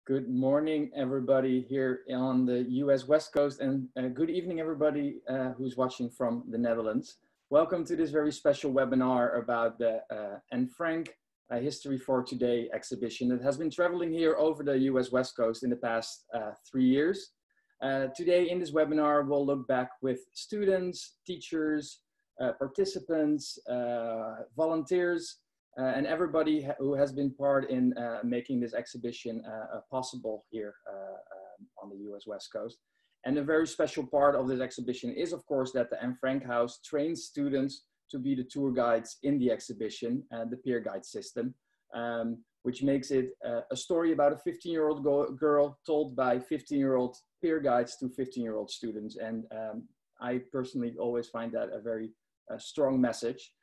Good morning, everybody here on the US West Coast, and good evening, everybody who's watching from the Netherlands. Welcome to this very special webinar about the Anne Frank History for Today exhibition that has been traveling here over the US West Coast in the past 3 years. Today in this webinar, we'll look back with students, teachers, participants, volunteers, and everybody who has been part in making this exhibition possible here on the US West Coast. And a very special part of this exhibition is, of course, that the Anne Frank House trains students to be the tour guides in the exhibition, the peer guide system, which makes it a story about a 15-year-old girl told by 15-year-old peer guides to 15-year-old students. And I personally always find that a very strong message.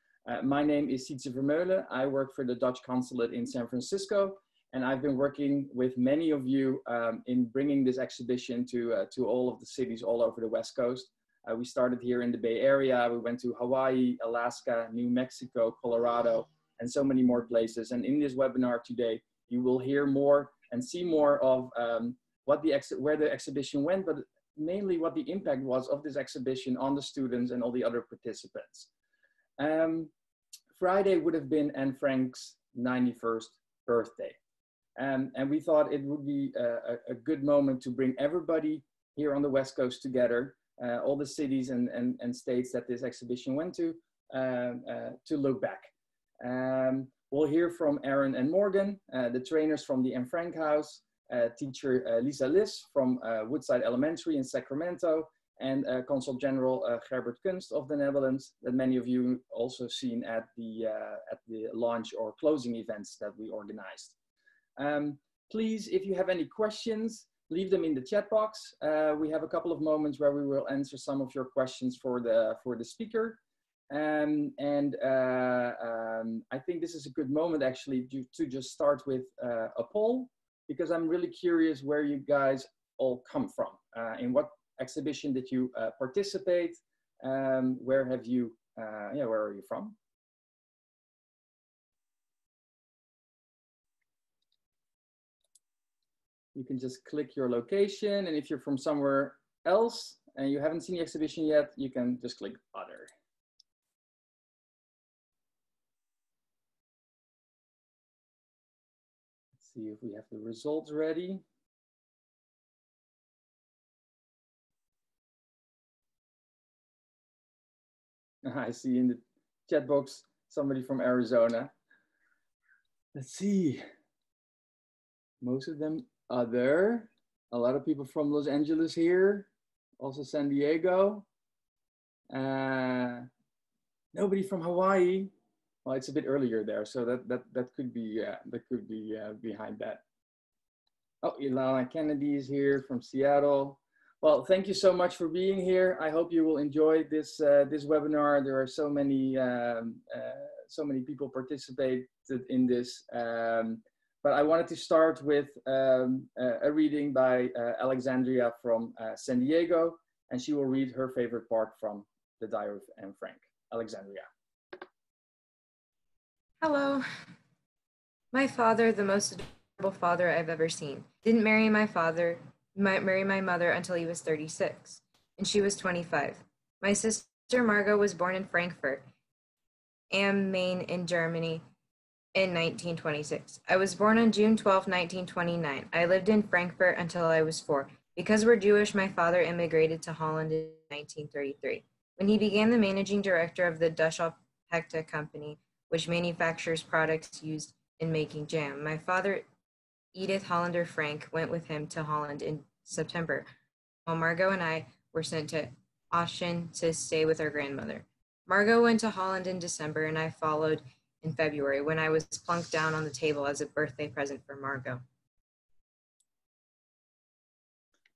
My name is Sietse Vermeulen. I work for the Dutch consulate in San Francisco, and I've been working with many of you in bringing this exhibition to all of the cities all over the West Coast. We started here in the Bay Area. We went to Hawaii, Alaska, New Mexico, Colorado, and so many more places. And in this webinar today, you will hear more and see more of where the exhibition went, but mainly what the impact was of this exhibition on the students and all the other participants. Friday would have been Anne Frank's 91st birthday. And we thought it would be a good moment to bring everybody here on the West Coast together, all the cities and states that this exhibition went to look back. We'll hear from Aaron and Morgan, the trainers from the Anne Frank House, teacher Lisa Liss from Woodside Elementary in Sacramento, and Consul General Gerbert Kunst of the Netherlands, that many of you also seen at the launch or closing events that we organized. Please, if you have any questions, leave them in the chat box. We have a couple of moments where we will answer some of your questions for the speaker. I think this is a good moment actually to just start with a poll, because I'm really curious where you guys all come from, in what exhibition did you participate? Where are you from? You can just click your location, and if you're from somewhere else and you haven't seen the exhibition yet, you can just click other. Let's see if we have the results ready. I see in the chat box somebody from Arizona. Let's see. Most of them other. A lot of people from Los Angeles here. Also San Diego. Nobody from Hawaii. Well, it's a bit earlier there, so that could be behind that. Oh, Alana Kennedy is here from Seattle. Well, thank you so much for being here. I hope you will enjoy this this webinar. There are so many people participated in this. But I wanted to start with a reading by Alexandria from San Diego, and she will read her favorite part from the Diary of Anne Frank. Alexandria. Hello. My father, the most adorable father I've ever seen, didn't marry my mother until he was 36, and she was 25. My sister Margot was born in Frankfurt am Main in Germany in 1926. I was born on June 12, 1929. I lived in Frankfurt until I was 4. Because we're Jewish, my father immigrated to Holland in 1933. When he became the managing director of the Dusselpecta company, which manufactures products used in making jam, my father, Edith Hollander Frank, went with him to Holland in September, while Margot and I were sent to Aachen to stay with our grandmother. Margot went to Holland in December, and I followed in February, when I was plunked down on the table as a birthday present for Margot.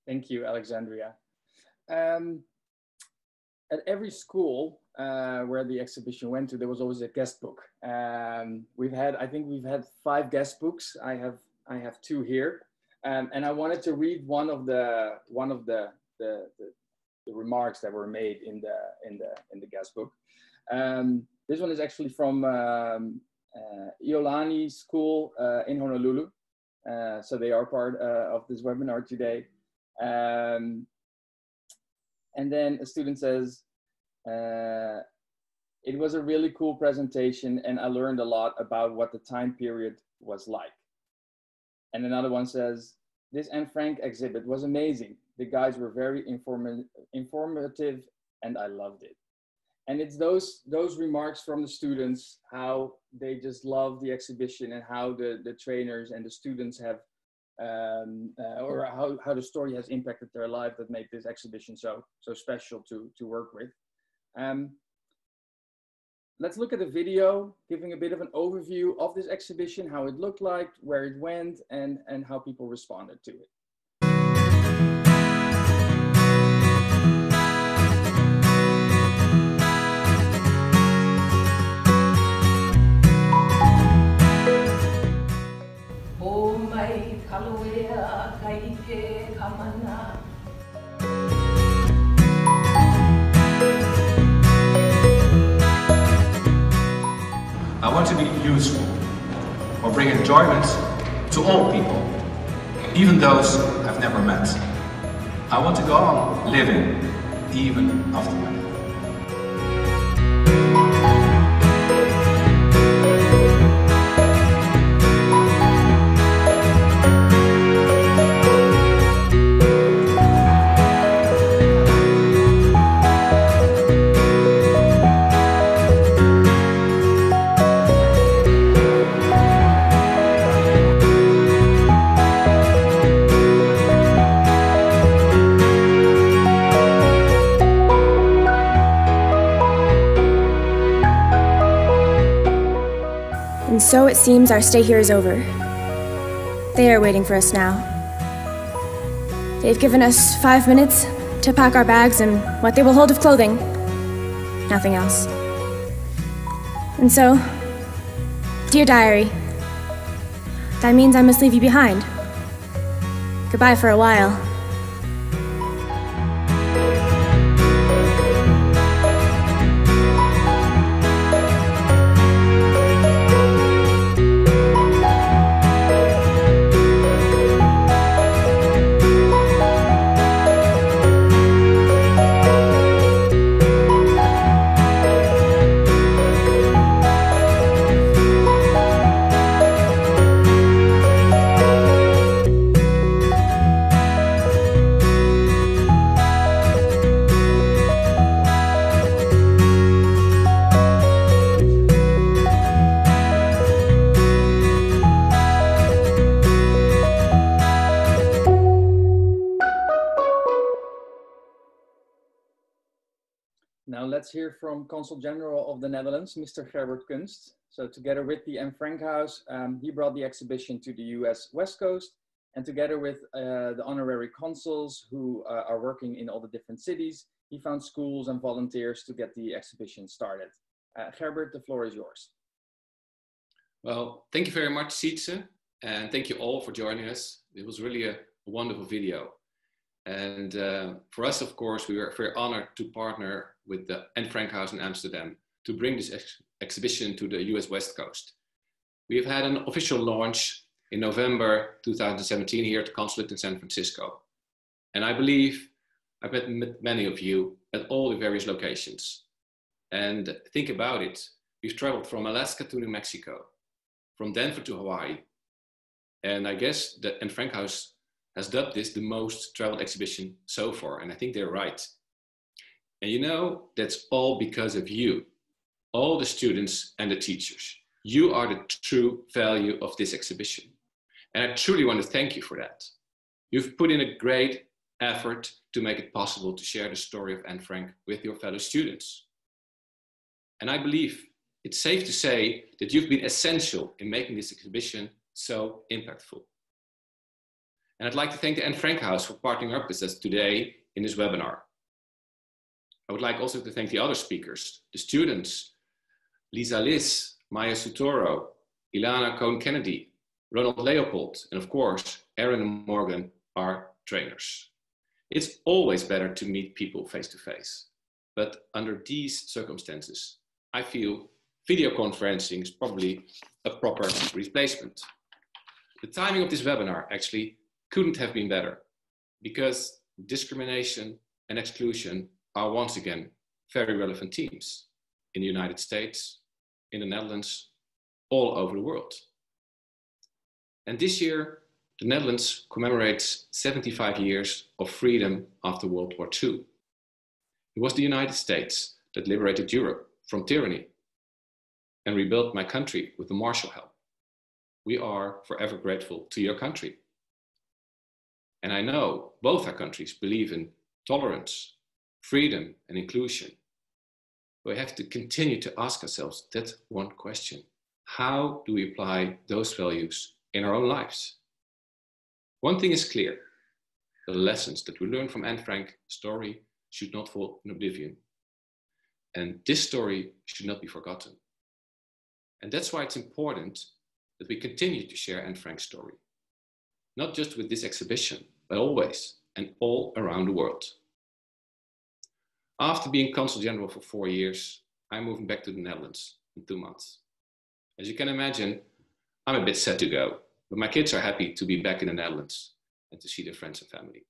Thank you, Alexandria. At every school where the exhibition went to, there was always a guest book. I think we've had 5 guest books. I have 2 here, and I wanted to read one of the remarks that were made in the guest book. This one is actually from Iolani School in Honolulu, So they are part of this webinar today. And then a student says, it was a really cool presentation and I learned a lot about what the time period was like. And another one says, this Anne Frank exhibit was amazing. The guys were very informative and I loved it. And it's those remarks from the students, how they just love the exhibition and how the trainers and the students have, or how the story has impacted their life that make this exhibition so special to work with. Let's look at the video, giving a bit of an overview of this exhibition, how it looked like, where it went, and how people responded to it. I want to be useful or bring enjoyment to all people, even those I've never met. I want to go on living even after my death. And so it seems our stay here is over. They are waiting for us now. They've given us 5 minutes to pack our bags and what they will hold of clothing. Nothing else. And so, dear diary, that means I must leave you behind. Goodbye for a while. Now let's hear from Consul General of the Netherlands, Mr. Gerbert Kunst. So together with the Anne Frank House, he brought the exhibition to the US West Coast, and together with the honorary consuls who are working in all the different cities, he found schools and volunteers to get the exhibition started. Gerbert, the floor is yours. Well, thank you very much, Sietse, and thank you all for joining us. It was really a wonderful video. And for us, of course, we were very honored to partner with the Anne Frank House in Amsterdam to bring this exhibition to the US West Coast. We have had an official launch in November 2017 here at the consulate in San Francisco. And I believe I've met many of you at all the various locations. And think about it, we've traveled from Alaska to New Mexico, from Denver to Hawaii. And I guess the Anne Frank House has dubbed this the most traveled exhibition so far, and I think they're right. And you know, that's all because of you, all the students and the teachers. You are the true value of this exhibition. And I truly want to thank you for that. You've put in a great effort to make it possible to share the story of Anne Frank with your fellow students. And I believe it's safe to say that you've been essential in making this exhibition so impactful. And I'd like to thank the Anne Frank House for partnering up with us today in this webinar. I would like also to thank the other speakers, the students, Lisa Liz, Maya Sutoro, Ilana Kohn Kennedy, Ronald Leopold, and of course, Aaron and Morgan, our trainers. It's always better to meet people face to face, but under these circumstances, I feel video conferencing is probably a proper replacement. The timing of this webinar actually couldn't have been better, because discrimination and exclusion are once again very relevant themes in the United States, in the Netherlands, all over the world. And this year, the Netherlands commemorates 75 years of freedom after World War II. It was the United States that liberated Europe from tyranny and rebuilt my country with the Marshall help. We are forever grateful to your country. And I know both our countries believe in tolerance, freedom, and inclusion. We have to continue to ask ourselves that one question. How do we apply those values in our own lives? One thing is clear. The lessons that we learn from Anne Frank's story should not fall in oblivion. And this story should not be forgotten. And that's why it's important that we continue to share Anne Frank's story. Not just with this exhibition, but always and all around the world. After being Consul General for 4 years, I'm moving back to the Netherlands in 2 months. As you can imagine, I'm a bit sad to go, but my kids are happy to be back in the Netherlands and to see their friends and family.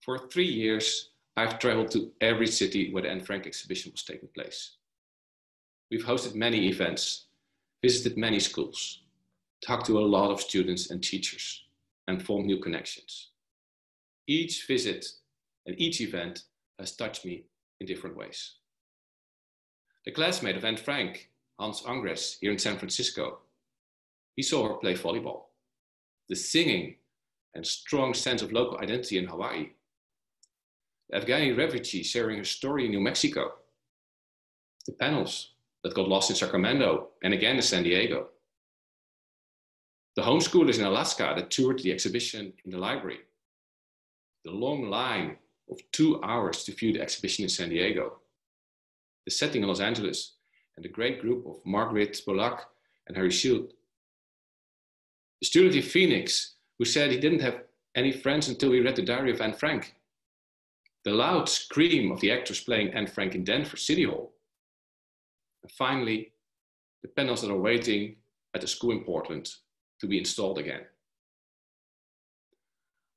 For 3 years, I've traveled to every city where the Anne Frank exhibition was taking place. We've hosted many events, visited many schools, talked to a lot of students and teachers, and formed new connections. Each visit and each event has touched me in different ways. The classmate of Anne Frank, Hans Angres, here in San Francisco, he saw her play volleyball. The singing and strong sense of local identity in Hawaii. The Afghani refugee sharing her story in New Mexico. The panels that got lost in Sacramento and again in San Diego. The homeschoolers in Alaska that toured the exhibition in the library. The long line of 2 hours to view the exhibition in San Diego. The setting in Los Angeles and the great group of Margaret Polak and Harry Shield. The student in Phoenix who said he didn't have any friends until he read the diary of Anne Frank. The loud scream of the actors playing Anne Frank in Denver City Hall. And finally, the panels that are waiting at the school in Portland to be installed again.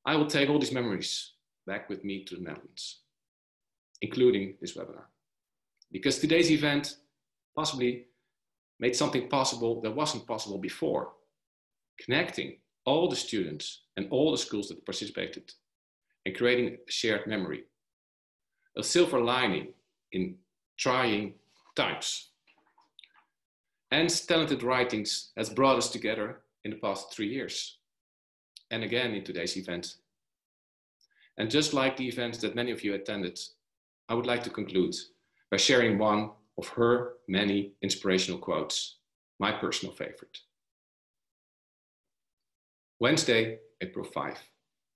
I will take all these memories back with me to the Netherlands, including this webinar. Because today's event possibly made something possible that wasn't possible before. Connecting all the students and all the schools that participated and creating a shared memory. A silver lining in trying times. Anne's talented writings has brought us together in the past 3 years. And again in today's event. And just like the events that many of you attended, I would like to conclude by sharing one of her many inspirational quotes, my personal favorite. Wednesday, April 5,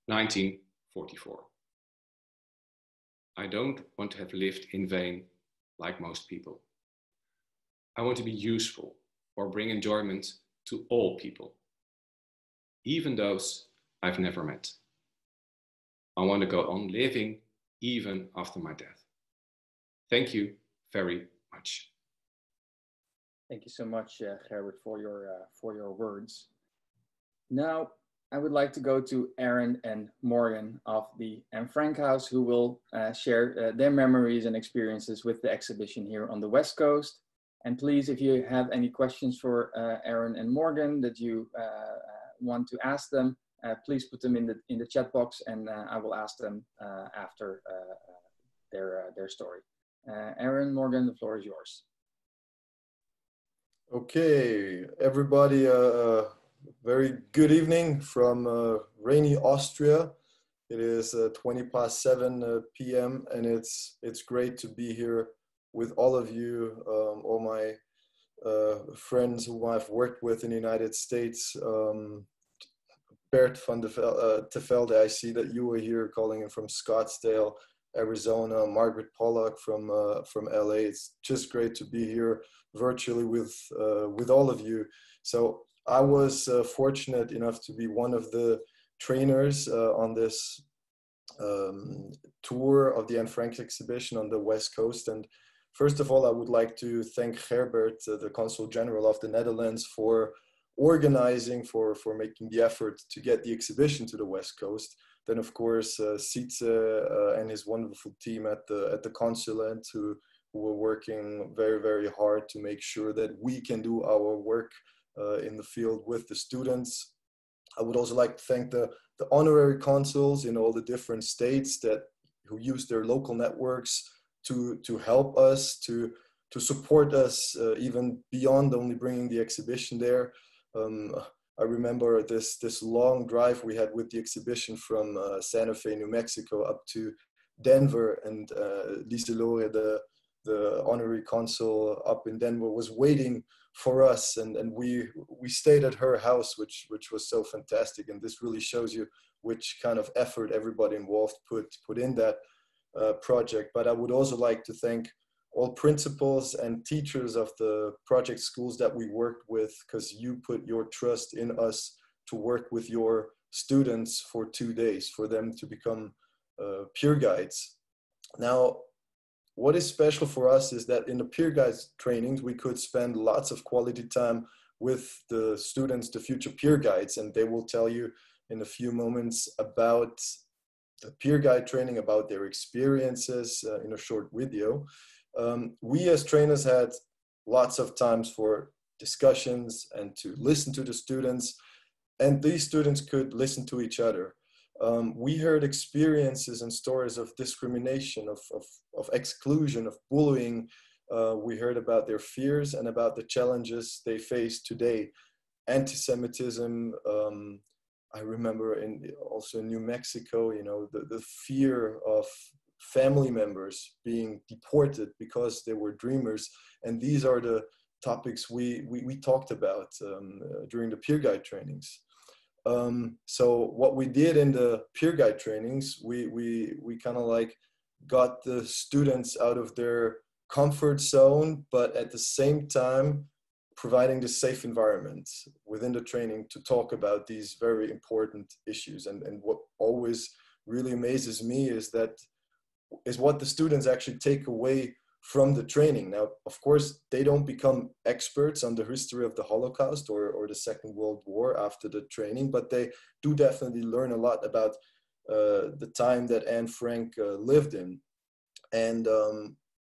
1944. I don't want to have lived in vain like most people. I want to be useful or bring enjoyment to all people, even those I've never met. I want to go on living even after my death. Thank you very much. Thank you so much, Gerrit, for your words. Now, I would like to go to Aaron and Morgan of the Anne Frank House, who will share their memories and experiences with the exhibition here on the West Coast. And please, if you have any questions for Aaron and Morgan that you want to ask them, please put them in the chat box, and I will ask them after their story. Aaron, Morgan, the floor is yours. Okay, everybody, very good evening from rainy Austria. It is 7:20 p.m. and it's great to be here with all of you, all my friends who I've worked with in the United States. Bert van de Velde, I see that you were here calling in from Scottsdale, Arizona. Margaret Pollock from LA. It's just great to be here virtually with all of you. So I was fortunate enough to be one of the trainers on this tour of the Anne Frank exhibition on the West Coast. And first of all, I would like to thank Gerbert, the Consul General of the Netherlands, for organizing, for making the effort to get the exhibition to the West Coast. Then of course Sietze and his wonderful team at the consulate who were working very, very hard to make sure that we can do our work in the field with the students. I would also like to thank the honorary consuls in all the different states who use their local networks to help us, to support us even beyond only bringing the exhibition there. I remember this long drive we had with the exhibition from Santa Fe, New Mexico up to Denver, and Liliuokalani, the honorary consul up in Denver, was waiting for us, and we stayed at her house, which was so fantastic. And this really shows you which kind of effort everybody involved put in that project. But I would also like to thank all principals and teachers of the project schools that we worked with, because you put your trust in us to work with your students for 2 days, for them to become peer guides. Now, what is special for us is that in the peer guides trainings, we could spend lots of quality time with the students, the future peer guides, and they will tell you in a few moments about the peer guide training, about their experiences in a short video. We as trainers had lots of times for discussions and to listen to the students, and these students could listen to each other. We heard experiences and stories of discrimination, of exclusion, of bullying. We heard about their fears and about the challenges they face today. Anti-Semitism, I remember also in New Mexico, you know, the fear of family members being deported because they were dreamers. And these are the topics we talked about during the peer guide trainings. So what we did in the peer guide trainings, we kind of like got the students out of their comfort zone, but at the same time providing the safe environment within the training to talk about these very important issues. And what always really amazes me is what the students actually take away from the training. Now, of course, they don't become experts on the history of the Holocaust or the Second World War after the training, but they do definitely learn a lot about the time that Anne Frank lived in. And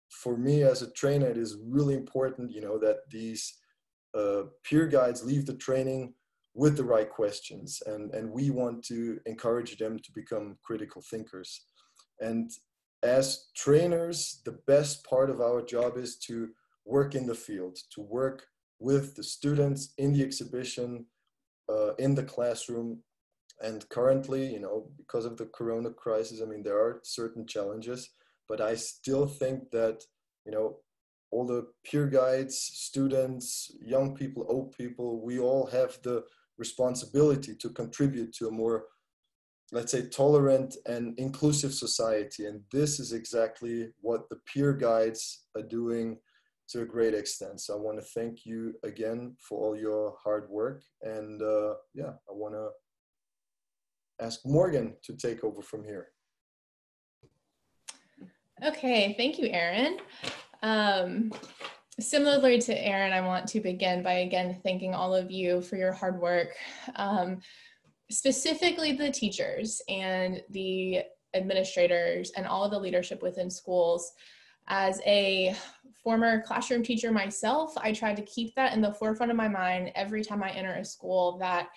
for me as a trainer, it is really important, you know, that these peer guides leave the training with the right questions, and we want to encourage them to become critical thinkers. And as trainers, the best part of our job is to work in the field, to work with the students in the exhibition, in the classroom. And currently, you know, because of the Corona crisis, I mean, there are certain challenges, but I still think that, you know, all the peer guides, students, young people, old people, we all have the responsibility to contribute to a more, let's say, tolerant and inclusive society. And this is exactly what the peer guides are doing to a great extent. So I want to thank you again for all your hard work. And yeah, I want to ask Morgan to take over from here. Okay, thank you, Aaron. Similarly to Aaron, I want to begin by again thanking all of you for your hard work. Specifically the teachers and the administrators and all of the leadership within schools. As a former classroom teacher myself, I try to keep that in the forefront of my mind every time I enter a school, that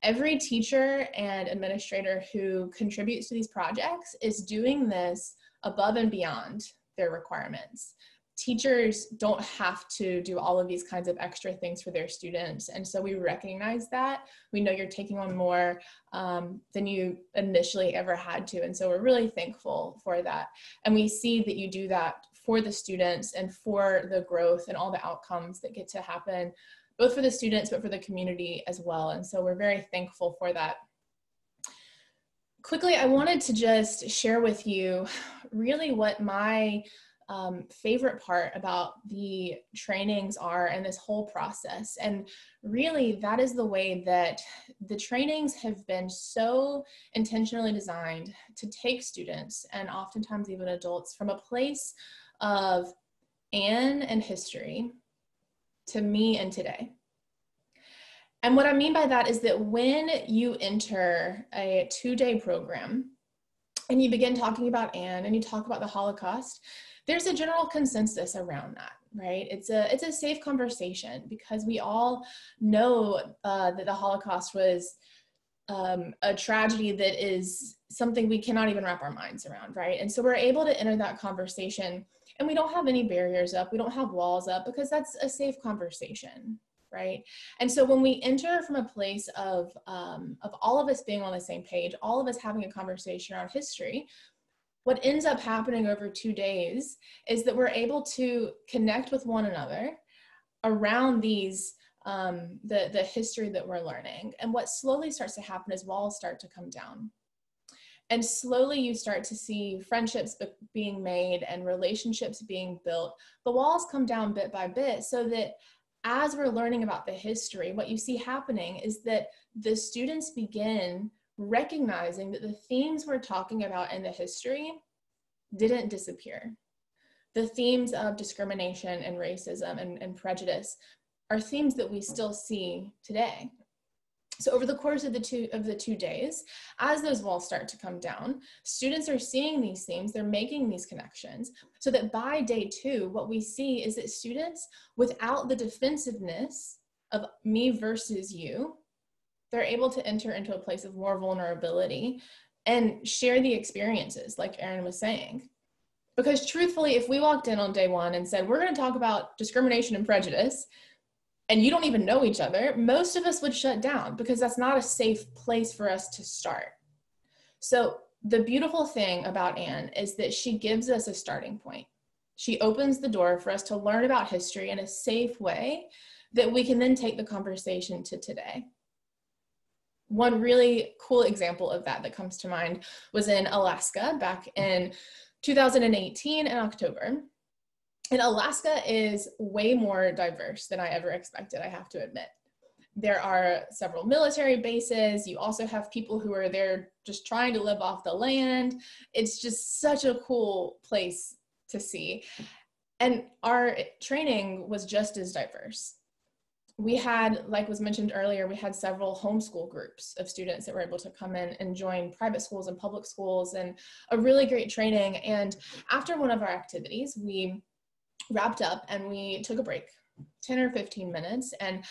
every teacher and administrator who contributes to these projects is doing this above and beyond their requirements. Teachers don't have to do all of these kinds of extra things for their students. And so we recognize that. We know you're taking on more than you initially ever had to. And so we're really thankful for that. And we see that you do that for the students and for the growth and all the outcomes that get to happen, both for the students, but for the community as well. And so we're very thankful for that. Quickly, I wanted to just share with you really what my favorite part about the trainings are and this whole process. And really that is the way that the trainings have been so intentionally designed to take students and oftentimes even adults from a place of Anne and history to me and today. And what I mean by that is that when you enter a 2-day program and you begin talking about Anne and you talk about the Holocaust, there's a general consensus around that, right? It's a safe conversation because we all know that the Holocaust was a tragedy that is something we cannot even wrap our minds around, right? And so we're able to enter that conversation and we don't have any barriers up, we don't have walls up because that's a safe conversation, right? And so when we enter from a place of all of us being on the same page, all of us having a conversation around history, what ends up happening over 2 days is that we're able to connect with one another around these the history that we're learning. And what slowly starts to happen is walls start to come down. And slowly you start to see friendships being made and relationships being built. The walls come down bit by bit so that as we're learning about the history, what you see happening is that the students begin recognizing that the themes we're talking about in the history didn't disappear. The themes of discrimination and racism and prejudice are themes that we still see today. So over the course of the two days, as those walls start to come down, students are seeing these themes, they're making these connections, so that by day 2, what we see is that students, without the defensiveness of me versus you, they're able to enter into a place of more vulnerability and share the experiences, like Erin was saying. Because truthfully, if we walked in on day 1 and said, we're going to talk about discrimination and prejudice, and you don't even know each other, most of us would shut down because that's not a safe place for us to start. So the beautiful thing about Anne is that she gives us a starting point. She opens the door for us to learn about history in a safe way that we can then take the conversation to today. One really cool example of that comes to mind was in Alaska back in 2018 in October. And Alaska is way more diverse than I ever expected, I have to admit. There are several military bases. You also have people who are there just trying to live off the land. It's just such a cool place to see. And our training was just as diverse. We had, like was mentioned earlier, we had several homeschool groups of students that were able to come in and join private schools and public schools, and a really great training. And after one of our activities, we wrapped up and we took a break, 10 or 15 minutes. And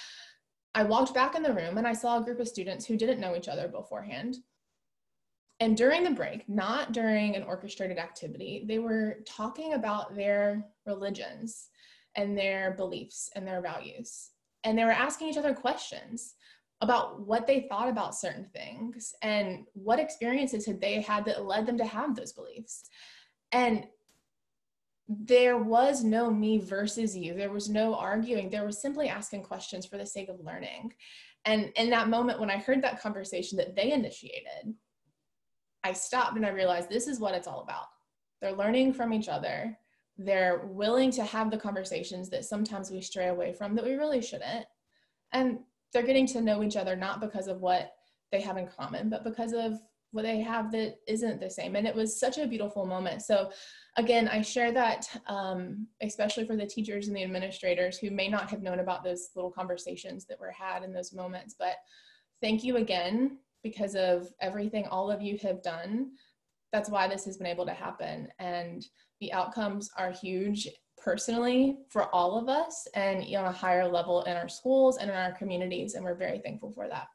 I walked back in the room and I saw a group of students who didn't know each other beforehand. And during the break, not during an orchestrated activity, they were talking about their religions and their beliefs and their values. And they were asking each other questions about what they thought about certain things and what experiences had they had that led them to have those beliefs. And there was no me versus you. There was no arguing. There was simply asking questions for the sake of learning. And in that moment, when I heard that conversation that they initiated, I stopped and I realized this is what it's all about. They're learning from each other. They're willing to have the conversations that sometimes we stray away from that we really shouldn't. And they're getting to know each other, not because of what they have in common, but because of what they have that isn't the same. And it was such a beautiful moment. So again, I share that, especially for the teachers and the administrators who may not have known about those little conversations that were had in those moments. But thank you again, because of everything all of you have done. That's why this has been able to happen. And the outcomes are huge personally for all of us and on a higher level in our schools and in our communities. And we're very thankful for that.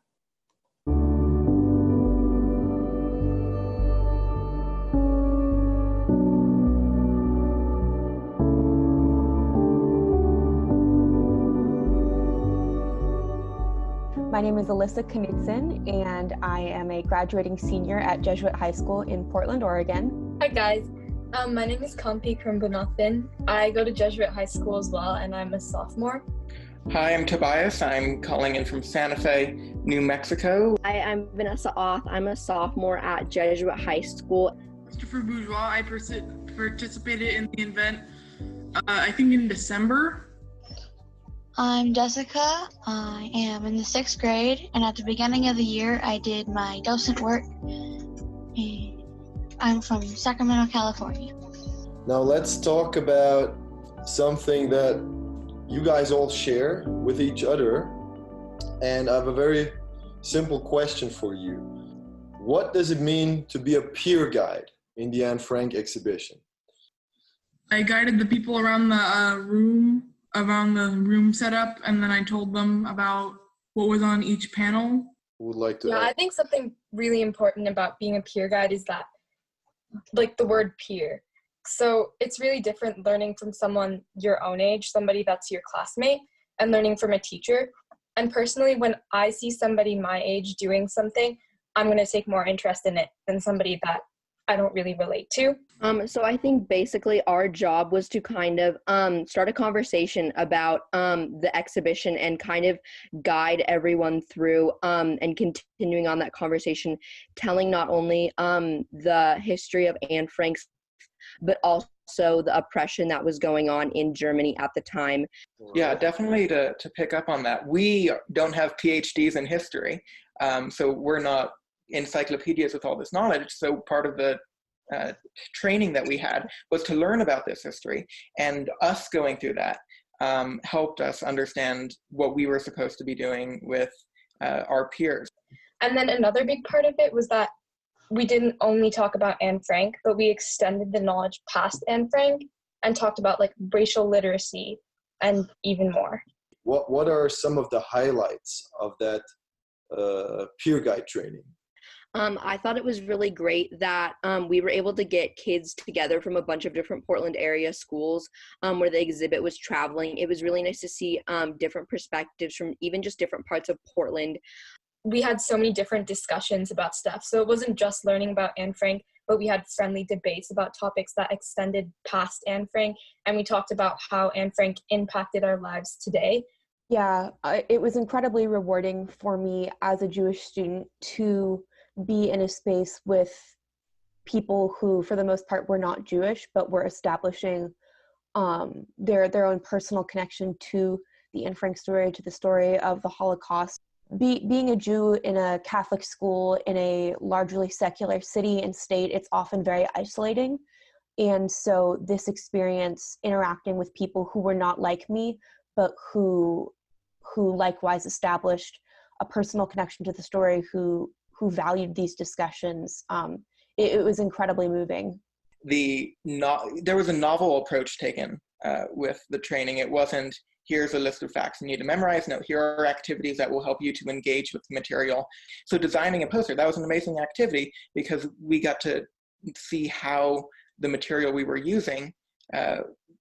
My name is Alyssa Knudsen, and I am a graduating senior at Jesuit High School in Portland, Oregon. Hi guys, my name is Kampi Krumbunathan. I go to Jesuit High School as well, and I'm a sophomore. Hi, I'm Tobias. I'm calling in from Santa Fe, New Mexico. Hi, I'm Vanessa Oth. I'm a sophomore at Jesuit High School. Christopher Bourgeois. I participated in the event, I think in December. I'm Jessica. I am in the 6th grade, and at the beginning of the year, I did my docent work. I'm from Sacramento, California. Now let's talk about something that you guys all share with each other, And I have a very simple question for you. What does it mean to be a peer guide in the Anne Frank exhibition? I guided the people around the room setup, and then I told them about what was on each panel. Who would like to Yeah, add? I think something really important about being a peer guide is that, like, the word peer. So it's really different learning from someone your own age, somebody that's your classmate, and learning from a teacher. And personally, when I see somebody my age doing something, I'm going to take more interest in it than somebody that I don't really relate to. So I think basically our job was to kind of start a conversation about the exhibition and kind of guide everyone through and continuing on that conversation, telling not only the history of Anne Frank's, but also the oppression that was going on in Germany at the time. Yeah, definitely to pick up on that. We don't have PhDs in history, so we're not encyclopedias with all this knowledge. So part of the training that we had was to learn about this history, and us going through that helped us understand what we were supposed to be doing with our peers. And then another big part of it was that we didn't only talk about Anne Frank, but we extended the knowledge past Anne Frank and talked about like racial literacy and even more. What are some of the highlights of that peer guide training? I thought it was really great that we were able to get kids together from a bunch of different Portland area schools where the exhibit was traveling. It was really nice to see different perspectives from even just different parts of Portland. We had so many different discussions about stuff. So it wasn't just learning about Anne Frank, but we had friendly debates about topics that extended past Anne Frank. And we talked about how Anne Frank impacted our lives today. Yeah, it was incredibly rewarding for me as a Jewish student to be in a space with people who, for the most part, were not Jewish, but were establishing their own personal connection to the Anne Frank story, to the story of the Holocaust. Being a Jew in a Catholic school in a largely secular city and state, it's often very isolating. And so this experience interacting with people who were not like me, but who likewise established a personal connection to the story, who valued these discussions, it was incredibly moving. There was a novel approach taken with the training. It wasn't, here's a list of facts you need to memorize. No, here are activities that will help you to engage with the material. So designing a poster, that was an amazing activity because we got to see how the material we were using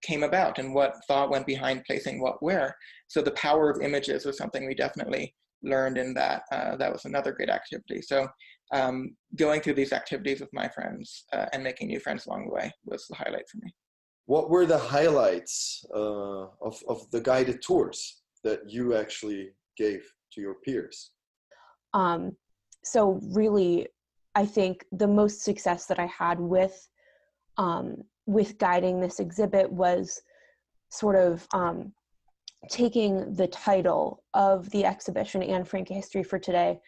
came about and what thought went behind placing what where. So the power of images was something we definitely learned in that. That was another great activity. So going through these activities with my friends and making new friends along the way was the highlight for me. What were the highlights of the guided tours that you actually gave to your peers? So really, I think the most success that I had with guiding this exhibit was sort of taking the title of the exhibition, Anne Frank, A History for Today,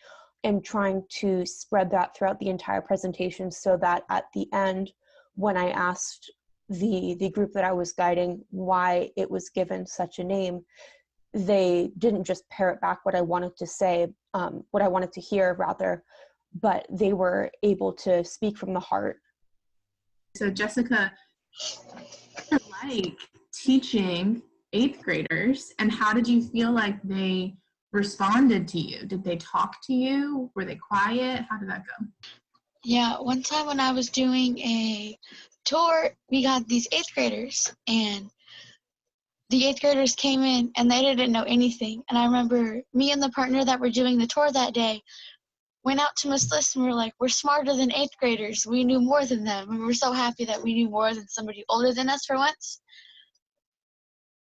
and trying to spread that throughout the entire presentation so that at the end, when I asked the group that I was guiding why it was given such a name, they didn't just parrot back what I wanted to say, what I wanted to hear rather, but they were able to speak from the heart. So Jessica, what's it like teaching 8th graders, and how did you feel like they responded to you? Did they talk to you? Were they quiet? How did that go? Yeah, one time when I was doing a tour, we got these 8th graders, and the 8th graders came in and they didn't know anything. And I remember me and the partner that were doing the tour that day went out to Miss List and we were like, we're smarter than 8th graders. We knew more than them. And we were so happy that we knew more than somebody older than us for once.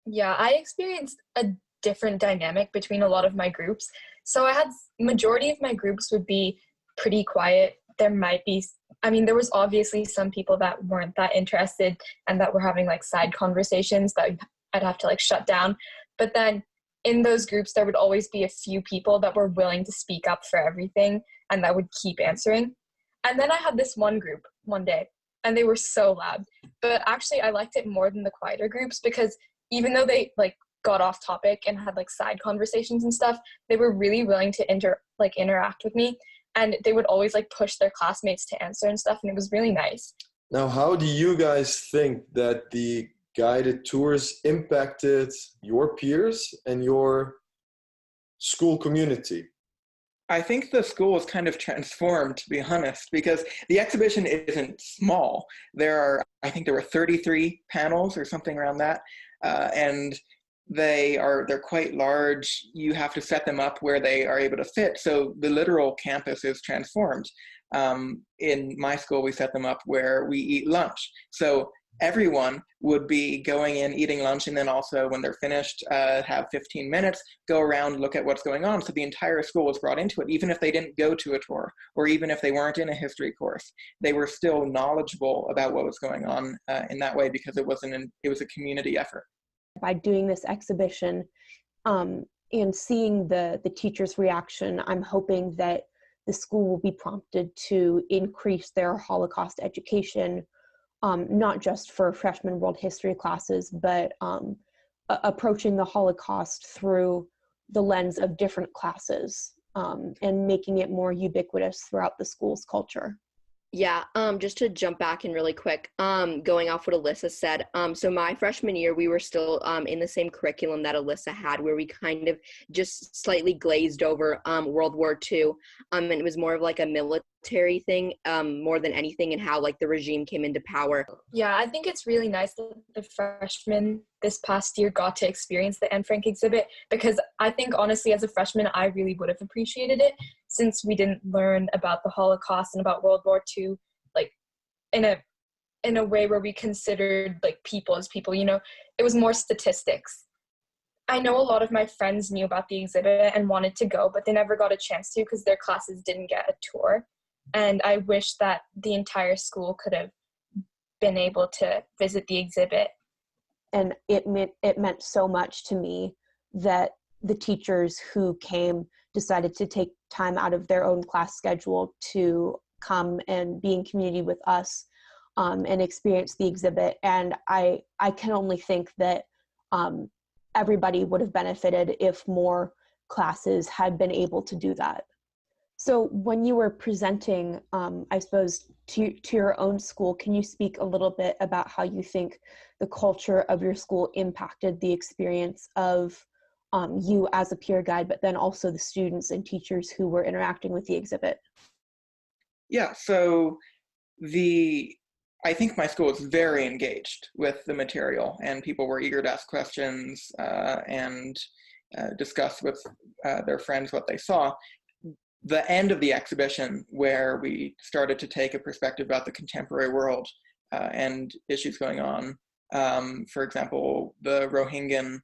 Yeah, I experienced a different dynamic between a lot of my groups. So I had majority of my groups would be pretty quiet. There might be, there was obviously some people that weren't that interested and that were having like side conversations that I'd have to like shut down. But then in those groups, there would always be a few people that were willing to speak up for everything and that would keep answering. And then I had this one group one day and they were so loud. But actually I liked it more than the quieter groups because even though they like got off topic and had like side conversations and stuff, they were really willing to interact with me, and they would always like push their classmates to answer and stuff, and it was really nice. Now, how do you guys think that the guided tours impacted your peers and your school community? I think the school is kind of transformed, to be honest, because the exhibition isn't small. I think there were 33 panels or something around that, and they're quite large. You have to set them up where they are able to fit. So the literal campus is transformed. In my school, we set them up where we eat lunch. So everyone would be going in, eating lunch, and then also when they're finished, have 15 minutes, go around, look at what's going on. So the entire school was brought into it, even if they didn't go to a tour, or even if they weren't in a history course. They were still knowledgeable about what was going on in that way, because it was a community effort. By doing this exhibition and seeing the teachers' reaction, I'm hoping that the school will be prompted to increase their Holocaust education, not just for freshman world history classes, but approaching the Holocaust through the lens of different classes, and making it more ubiquitous throughout the school's culture. Yeah, just to jump back in really quick, going off what Alyssa said. So my freshman year, we were still in the same curriculum that Alyssa had, where we kind of just slightly glazed over World War II. And it was more of like a military thing, more than anything, and how like the regime came into power. Yeah, I think it's really nice that the freshmen this past year got to experience the Anne Frank exhibit, because I think honestly as a freshman, I really would have appreciated it, since we didn't learn about the Holocaust and about World War II, like in a way where we considered like people as people, you know, it was more statistics. I know a lot of my friends knew about the exhibit and wanted to go, but they never got a chance to because their classes didn't get a tour. And I wish that the entire school could have been able to visit the exhibit. And it meant so much to me that the teachers who came decided to take time out of their own class schedule to come and be in community with us, and experience the exhibit. And I can only think that everybody would have benefited if more classes had been able to do that. So when you were presenting, I suppose, to your own school, can you speak a little bit about how you think the culture of your school impacted the experience of you as a peer guide, but then also the students and teachers who were interacting with the exhibit? Yeah, so I think my school was very engaged with the material, and people were eager to ask questions and discuss with their friends what they saw. The end of the exhibition, where we started to take a perspective about the contemporary world and issues going on, for example, the Rohingya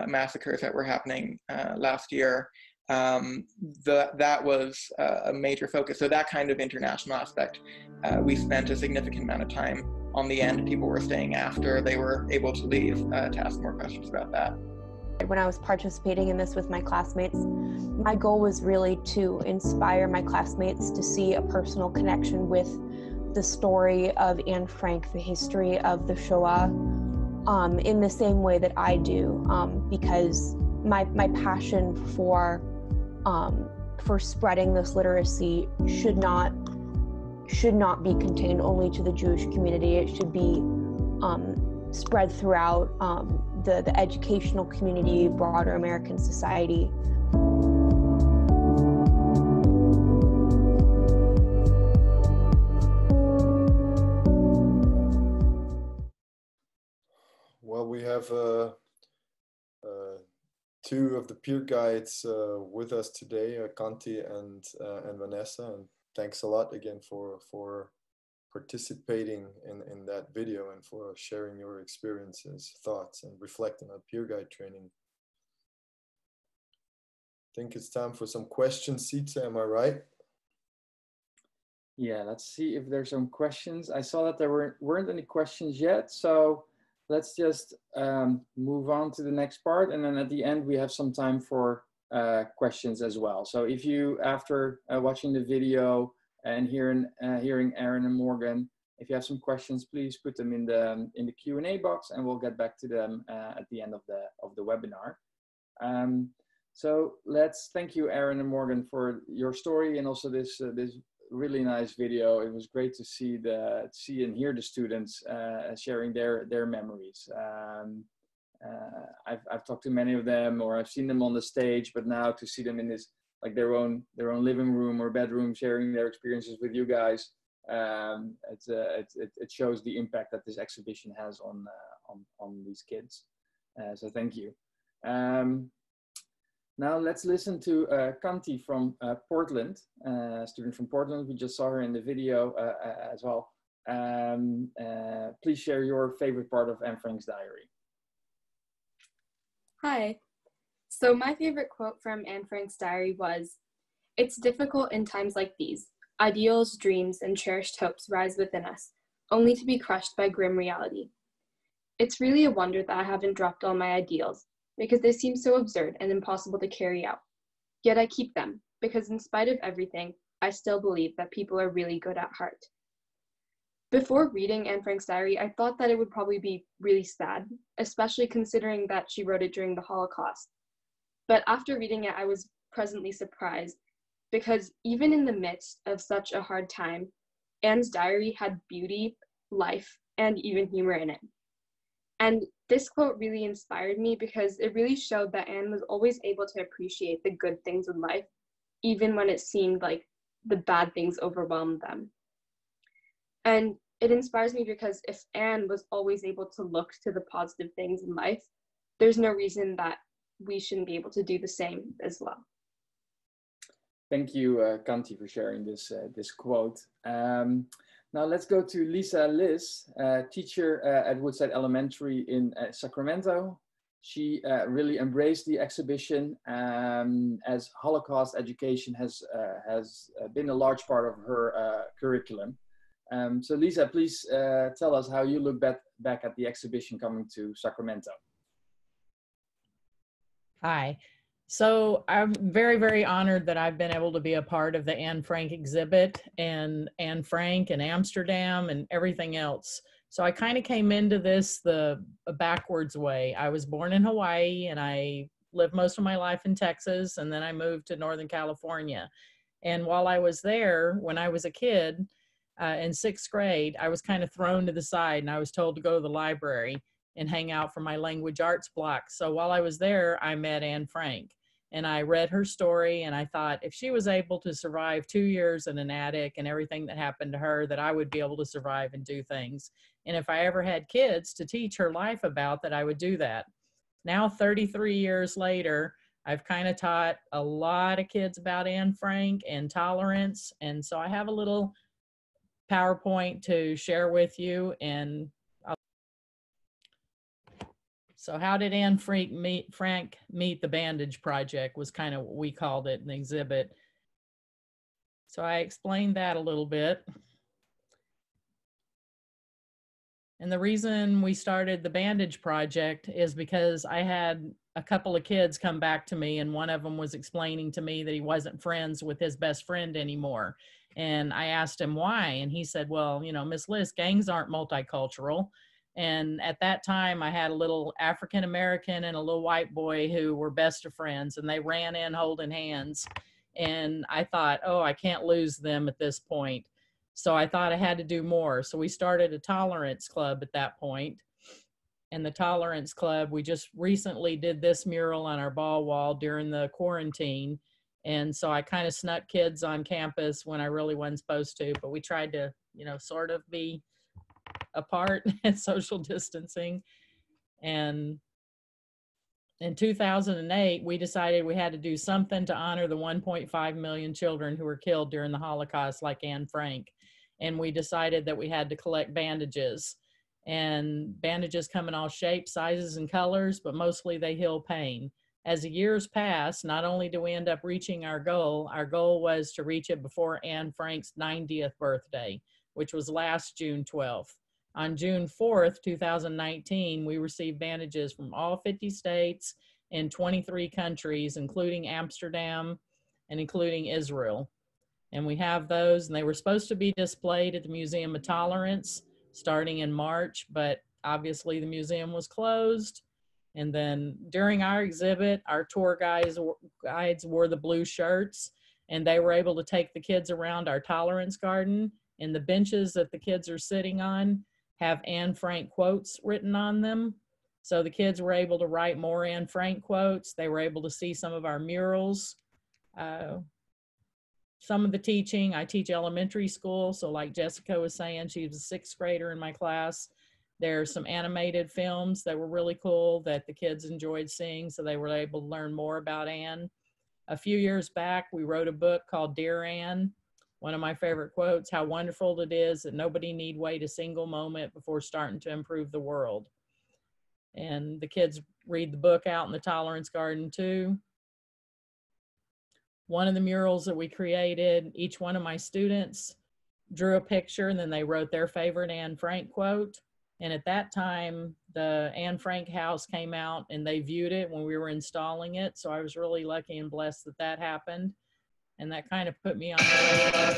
massacres that were happening last year, that was a major focus. So that kind of international aspect, we spent a significant amount of time on the end. People were staying after they were able to leave to ask more questions about that. When I was participating in this with my classmates, my goal was really to inspire my classmates to see a personal connection with the story of Anne Frank, the history of the Shoah, in the same way that I do, because my passion for spreading this literacy should not be contained only to the Jewish community. It should be spread throughout the educational community, broader American society. Well, we have two of the peer guides with us today, Kanti and Vanessa, and thanks a lot again for participating in that video and for sharing your experiences, thoughts, and reflecting on peer guide training. I think it's time for some questions. Sita, am I right? Yeah, let's see if there's some questions. I saw that there weren't any questions yet, so let's just move on to the next part, and then at the end we have some time for questions as well. So if you, after watching the video and hearing Aaron and Morgan, If you have some questions, please put them in the Q&A box, and we'll get back to them at the end of the webinar. So let's thank you, Aaron and Morgan, for your story and also this really nice video. It was great to see and hear the students sharing their memories. I've talked to many of them, or I've seen them on the stage, but now to see them in this, like their own living room or bedroom, sharing their experiences with you guys, it shows the impact that this exhibition has on these kids. So thank you. Now let's listen to Kanti from Portland, a student from Portland. We just saw her in the video as well. Please share your favorite part of Anne Frank's diary. Hi. So my favorite quote from Anne Frank's diary was, "It's difficult in times like these. Ideals, dreams, and cherished hopes rise within us, only to be crushed by grim reality. It's really a wonder that I haven't dropped all my ideals, because they seem so absurd and impossible to carry out. Yet I keep them, because in spite of everything, I still believe that people are really good at heart." Before reading Anne Frank's diary, I thought that it would probably be really sad, especially considering that she wrote it during the Holocaust. But after reading it, I was pleasantly surprised, because even in the midst of such a hard time, Anne's diary had beauty, life, and even humor in it. And this quote really inspired me because it really showed that Anne was always able to appreciate the good things in life, even when it seemed like the bad things overwhelmed them. And it inspires me because if Anne was always able to look to the positive things in life, there's no reason that we shouldn't be able to do the same as well. Thank you, Kanti, for sharing this quote. Now let's go to Lisa Liz, teacher at Woodside Elementary in Sacramento. She really embraced the exhibition as Holocaust education has been a large part of her curriculum. So Lisa, please tell us how you look back at the exhibition coming to Sacramento. Hi. So I'm very, very honored that I've been able to be a part of the Anne Frank exhibit and Anne Frank and Amsterdam and everything else. So I kind of came into this the backwards way. I was born in Hawaii and I lived most of my life in Texas, and then I moved to Northern California. And while I was there, when I was a kid in 6th grade, I was kind of thrown to the side and I was told to go to the library and hang out for my language arts block. So while I was there, I met Anne Frank and I read her story, and I thought if she was able to survive 2 years in an attic and everything that happened to her, that I would be able to survive and do things. And if I ever had kids to teach her life about, that I would do that. Now, 33 years later, I've kind of taught a lot of kids about Anne Frank and tolerance. And so I have a little PowerPoint to share with you. And so how did Anne Frank meet the Bandage Project was kind of what we called it in the exhibit. So I explained that a little bit. And the reason we started the Bandage Project is because I had a couple of kids come back to me, and one of them was explaining to me that he wasn't friends with his best friend anymore. And I asked him why, and he said, well, you know, Miss Liz, gangs aren't multicultural. And at that time, I had a little African-American and a little white boy who were best of friends, and they ran in holding hands. And I thought, oh, I can't lose them at this point. So I thought I had to do more. So we started a tolerance club at that point. And the tolerance club, we just recently did this mural on our ball wall during the quarantine. And so I kind of snuck kids on campus when I really wasn't supposed to, but we tried to, you know, sort of be apart and social distancing. And in 2008, we decided we had to do something to honor the 1.5 million children who were killed during the Holocaust, like Anne Frank. And we decided that we had to collect bandages. And bandages come in all shapes, sizes, and colors, but mostly they heal pain. As the years pass, not only do we end up reaching our goal was to reach it before Anne Frank's 90th birthday, which was last June 12th. On June 4th, 2019, we received bandages from all 50 states and 23 countries, including Amsterdam and including Israel. And we have those, and they were supposed to be displayed at the Museum of Tolerance starting in March, but obviously the museum was closed. And then during our exhibit, our tour guides wore the blue shirts, and they were able to take the kids around our tolerance garden, and the benches that the kids are sitting on have Anne Frank quotes written on them. So the kids were able to write more Anne Frank quotes. They were able to see some of our murals. Some of the teaching, I teach elementary school, so like Jessica was saying, she was a 6th grader in my class. There's some animated films that were really cool that the kids enjoyed seeing, so they were able to learn more about Anne. A few years back, we wrote a book called Dear Anne. One of my favorite quotes, how wonderful it is that nobody need wait a single moment before starting to improve the world. And the kids read the book out in the Tolerance Garden too. One of the murals that we created, each one of my students drew a picture and then they wrote their favorite Anne Frank quote. And at that time, the Anne Frank house came out and they viewed it when we were installing it. So I was really lucky and blessed that that happened. And that kind of put me on the radar.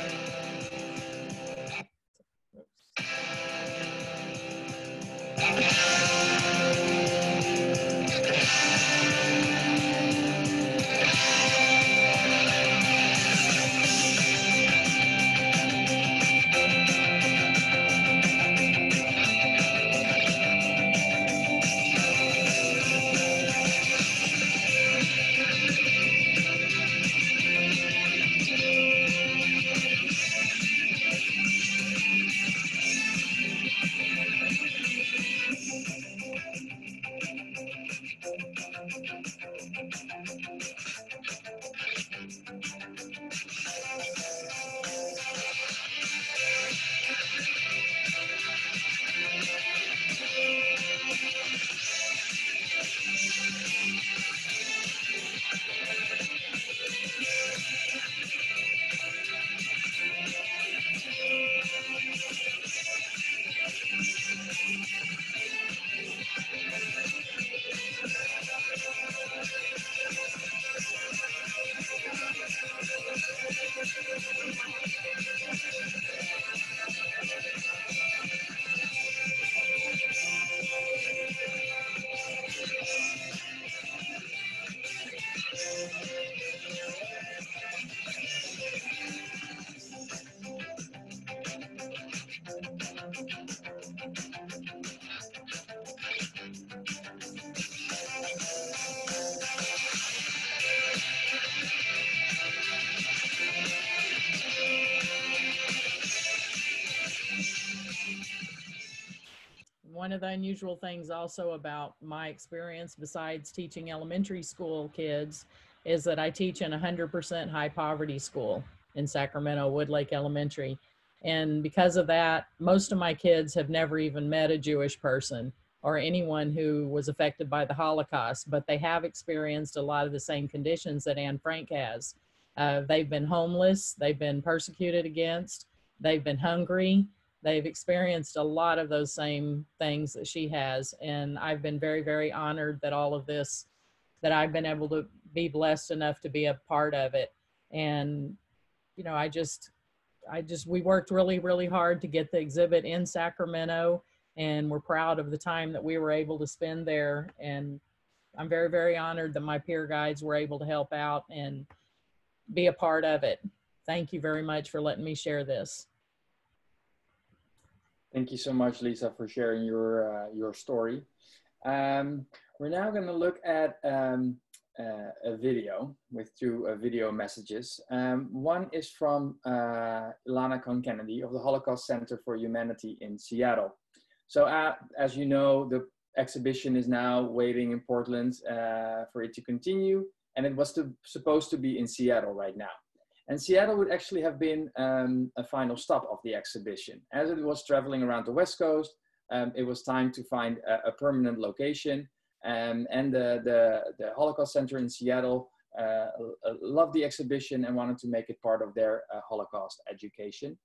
One of the unusual things also about my experience, besides teaching elementary school kids, is that I teach in 100% high poverty school in Sacramento, Woodlake Elementary. And because of that, most of my kids have never even met a Jewish person or anyone who was affected by the Holocaust, but they have experienced a lot of the same conditions that Anne Frank has. They've been homeless, they've been persecuted against, they've been hungry. They've experienced a lot of those same things that she has. And I've been very, very honored that all of this, that I've been able to be blessed enough to be a part of it. And, you know, we worked really, really hard to get the exhibit in Sacramento, and we're proud of the time that we were able to spend there. And I'm very, very honored that my peer guides were able to help out and be a part of it. Thank you very much for letting me share this. Thank you so much, Lisa, for sharing your story. We're now going to look at a video with 2 video messages. One is from Alana Kohn Kennedy of the Holocaust Center for Humanity in Seattle. So as you know, the exhibition is now waiting in Portland for it to continue, and it was supposed to be in Seattle right now. And Seattle would actually have been a final stop of the exhibition. As it was traveling around the West Coast, it was time to find a permanent location. And the Holocaust Center in Seattle loved the exhibition and wanted to make it part of their Holocaust education.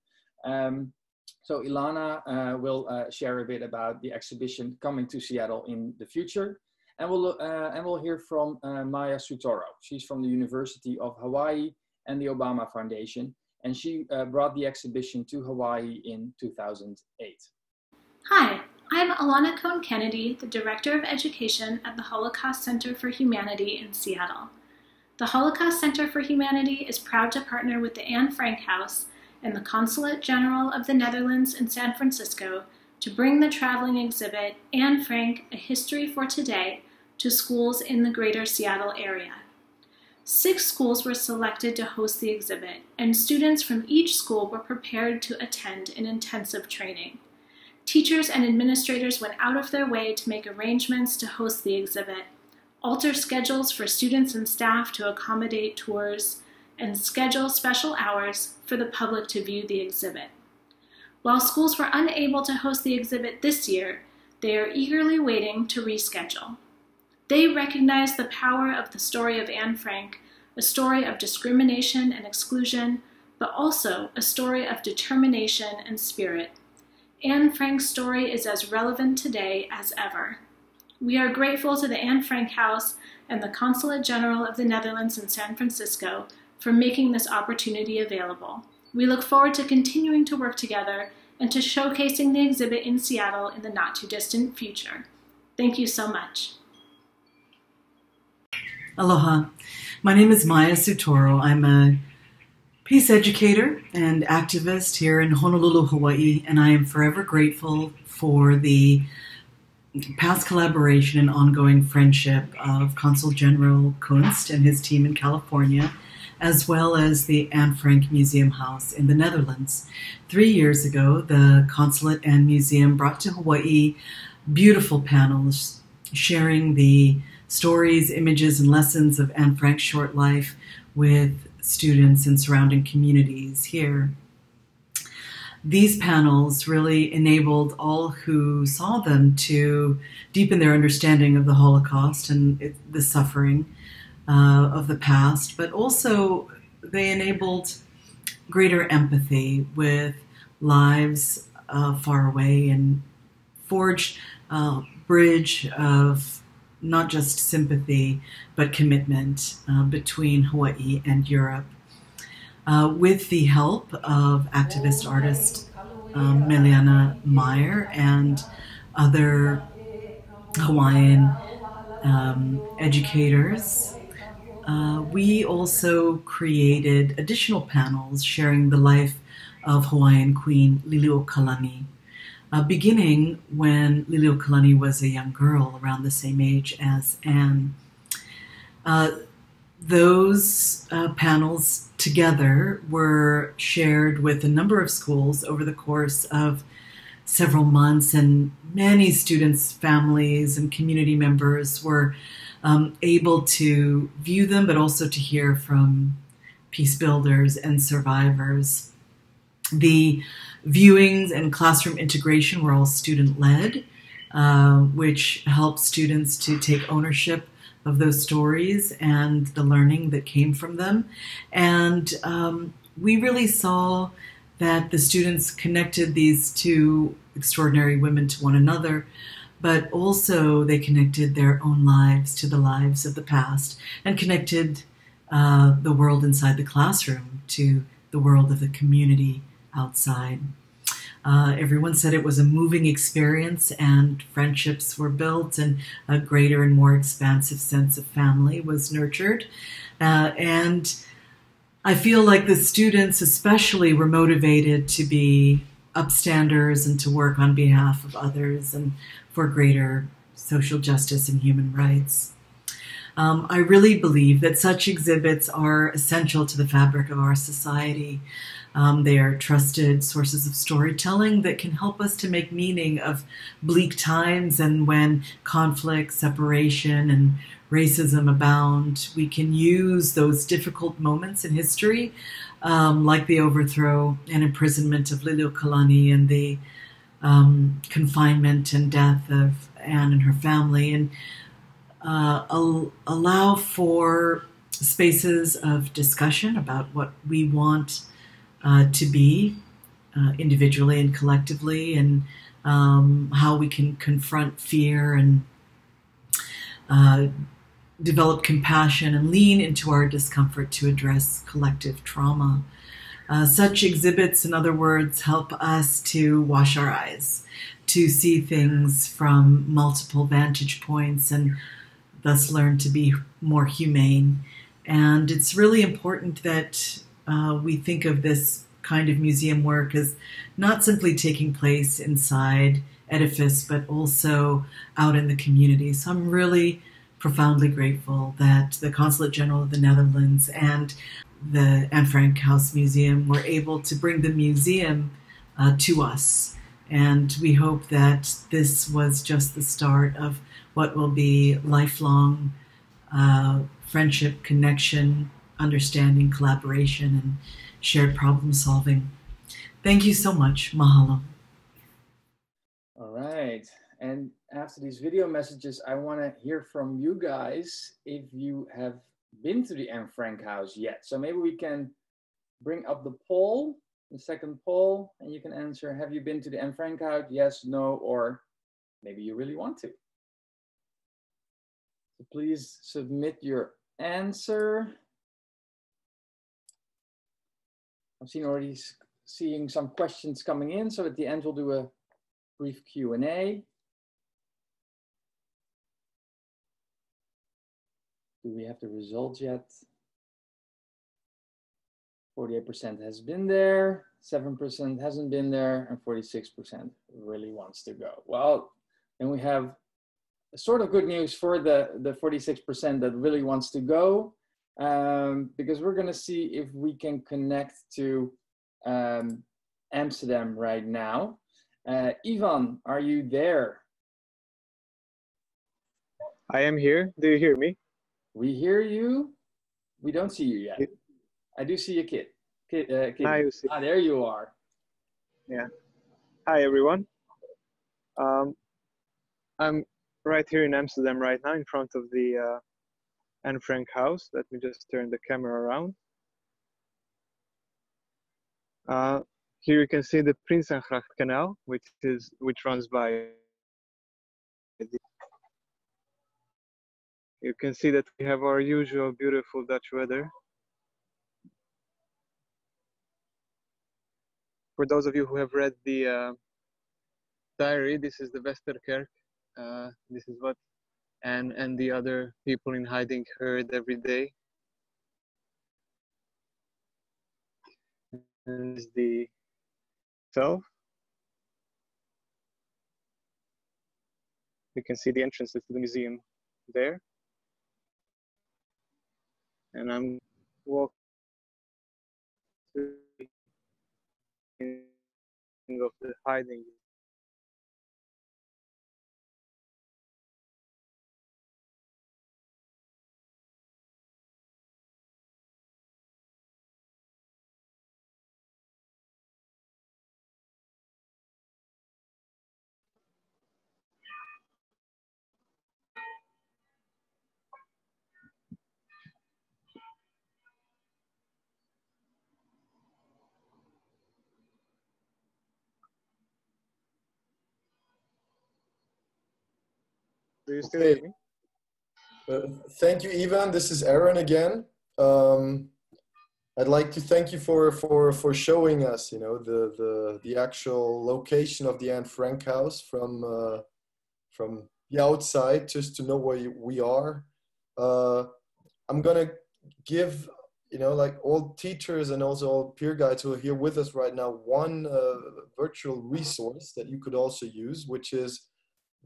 So Alana will share a bit about the exhibition coming to Seattle in the future. And we'll hear from Maya Sutoro. She's from the University of Hawaii and the Obama Foundation. and she brought the exhibition to Hawaii in 2008. Hi, I'm Alana Kohn Kennedy, the Director of Education at the Holocaust Center for Humanity in Seattle. The Holocaust Center for Humanity is proud to partner with the Anne Frank House and the Consulate General of the Netherlands in San Francisco to bring the traveling exhibit, Anne Frank, A History for Today, to schools in the greater Seattle area. 6 schools were selected to host the exhibit, and students from each school were prepared to attend an intensive training. Teachers and administrators went out of their way to make arrangements to host the exhibit, alter schedules for students and staff to accommodate tours, and schedule special hours for the public to view the exhibit. While schools were unable to host the exhibit this year, they are eagerly waiting to reschedule. They recognize the power of the story of Anne Frank, a story of discrimination and exclusion, but also a story of determination and spirit. Anne Frank's story is as relevant today as ever. We are grateful to the Anne Frank House and the Consulate General of the Netherlands in San Francisco for making this opportunity available. We look forward to continuing to work together and to showcasing the exhibit in Seattle in the not-too-distant future. Thank you so much. Aloha. My name is Maya Sutoro. I'm a peace educator and activist here in Honolulu, Hawaii, and I am forever grateful for the past collaboration and ongoing friendship of Consul General Kunst and his team in California, as well as the Anne Frank Museum House in the Netherlands. 3 years ago, the consulate and museum brought to Hawaii beautiful panels sharing the stories, images, and lessons of Anne Frank's short life with students in surrounding communities here. These panels really enabled all who saw them to deepen their understanding of the Holocaust and the suffering of the past, but also they enabled greater empathy with lives far away and forged a bridge of not just sympathy, but commitment between Hawaii and Europe. With the help of activist artist Meliana Meyer and other Hawaiian educators, we also created additional panels sharing the life of Hawaiian Queen Liliuokalani, beginning when Liliuokalani was a young girl around the same age as Anne. Those panels together were shared with a number of schools over the course of several months, and many students, families, and community members were able to view them, but also to hear from peace builders and survivors. The viewings and classroom integration were all student-led, which helped students to take ownership of those stories and the learning that came from them. And we really saw that the students connected these two extraordinary women to one another, but also they connected their own lives to the lives of the past and connected the world inside the classroom to the world of the community outside. Everyone said it was a moving experience and friendships were built and a greater and more expansive sense of family was nurtured. And I feel like the students especially were motivated to be upstanders and to work on behalf of others and for greater social justice and human rights. I really believe that such exhibits are essential to the fabric of our society. They are trusted sources of storytelling that can help us to make meaning of bleak times, and when conflict, separation, and racism abound, we can use those difficult moments in history, like the overthrow and imprisonment of Liliuokalani and the confinement and death of Anne and her family, and allow for spaces of discussion about what we want to be individually and collectively, and how we can confront fear and develop compassion and lean into our discomfort to address collective trauma. Such exhibits, in other words, help us to wash our eyes, to see things from multiple vantage points and thus learn to be more humane. And it's really important that we think of this kind of museum work as not simply taking place inside edifice, but also out in the community. So I'm really profoundly grateful that the Consulate General of the Netherlands and the Anne Frank House Museum were able to bring the museum to us. And we hope that this was just the start of what will be lifelong friendship, connection, understanding, collaboration, and shared problem solving. Thank you so much. Mahalo. All right. And after these video messages, I want to hear from you guys if you have been to the Anne Frank House yet. So maybe we can bring up the poll, the second poll, and you can answer, have you been to the Anne Frank House? Yes, no, or maybe you really want to. So please submit your answer. I've seeing some questions coming in, so at the end we'll do a brief Q&A. Do we have the results yet? 48% has been there, 7% hasn't been there, and 46% really wants to go. Well, then we have a sort of good news for the 46% that really wants to go, because we're going to see if we can connect to Amsterdam right now. Ivan, are you there? I am here. Do you hear me? We hear you. We don't see you yet. I do see a kid. Hi, you see. Ah, there you are. Yeah. Hi, everyone. I'm right here in Amsterdam right now in front of the Anne Frank House. Let me just turn the camera around. Here you can see the Prinsengracht Canal, which runs by. You can see that we have our usual beautiful Dutch weather. For those of you who have read the diary, this is the Westerkerk. This is what Anne and the other people in hiding heard every day. And this is the itself. You can see the entrances to the museum there. And I'm walking of the hiding. Do you still hear me? Thank you, Ivan. This is Aaron again. I'd like to thank you for showing us, you know, the actual location of the Anne Frank House from the outside, just to know where we are. I'm gonna give, you know, like all teachers and also all peer guides who are here with us right now, one virtual resource that you could also use, which is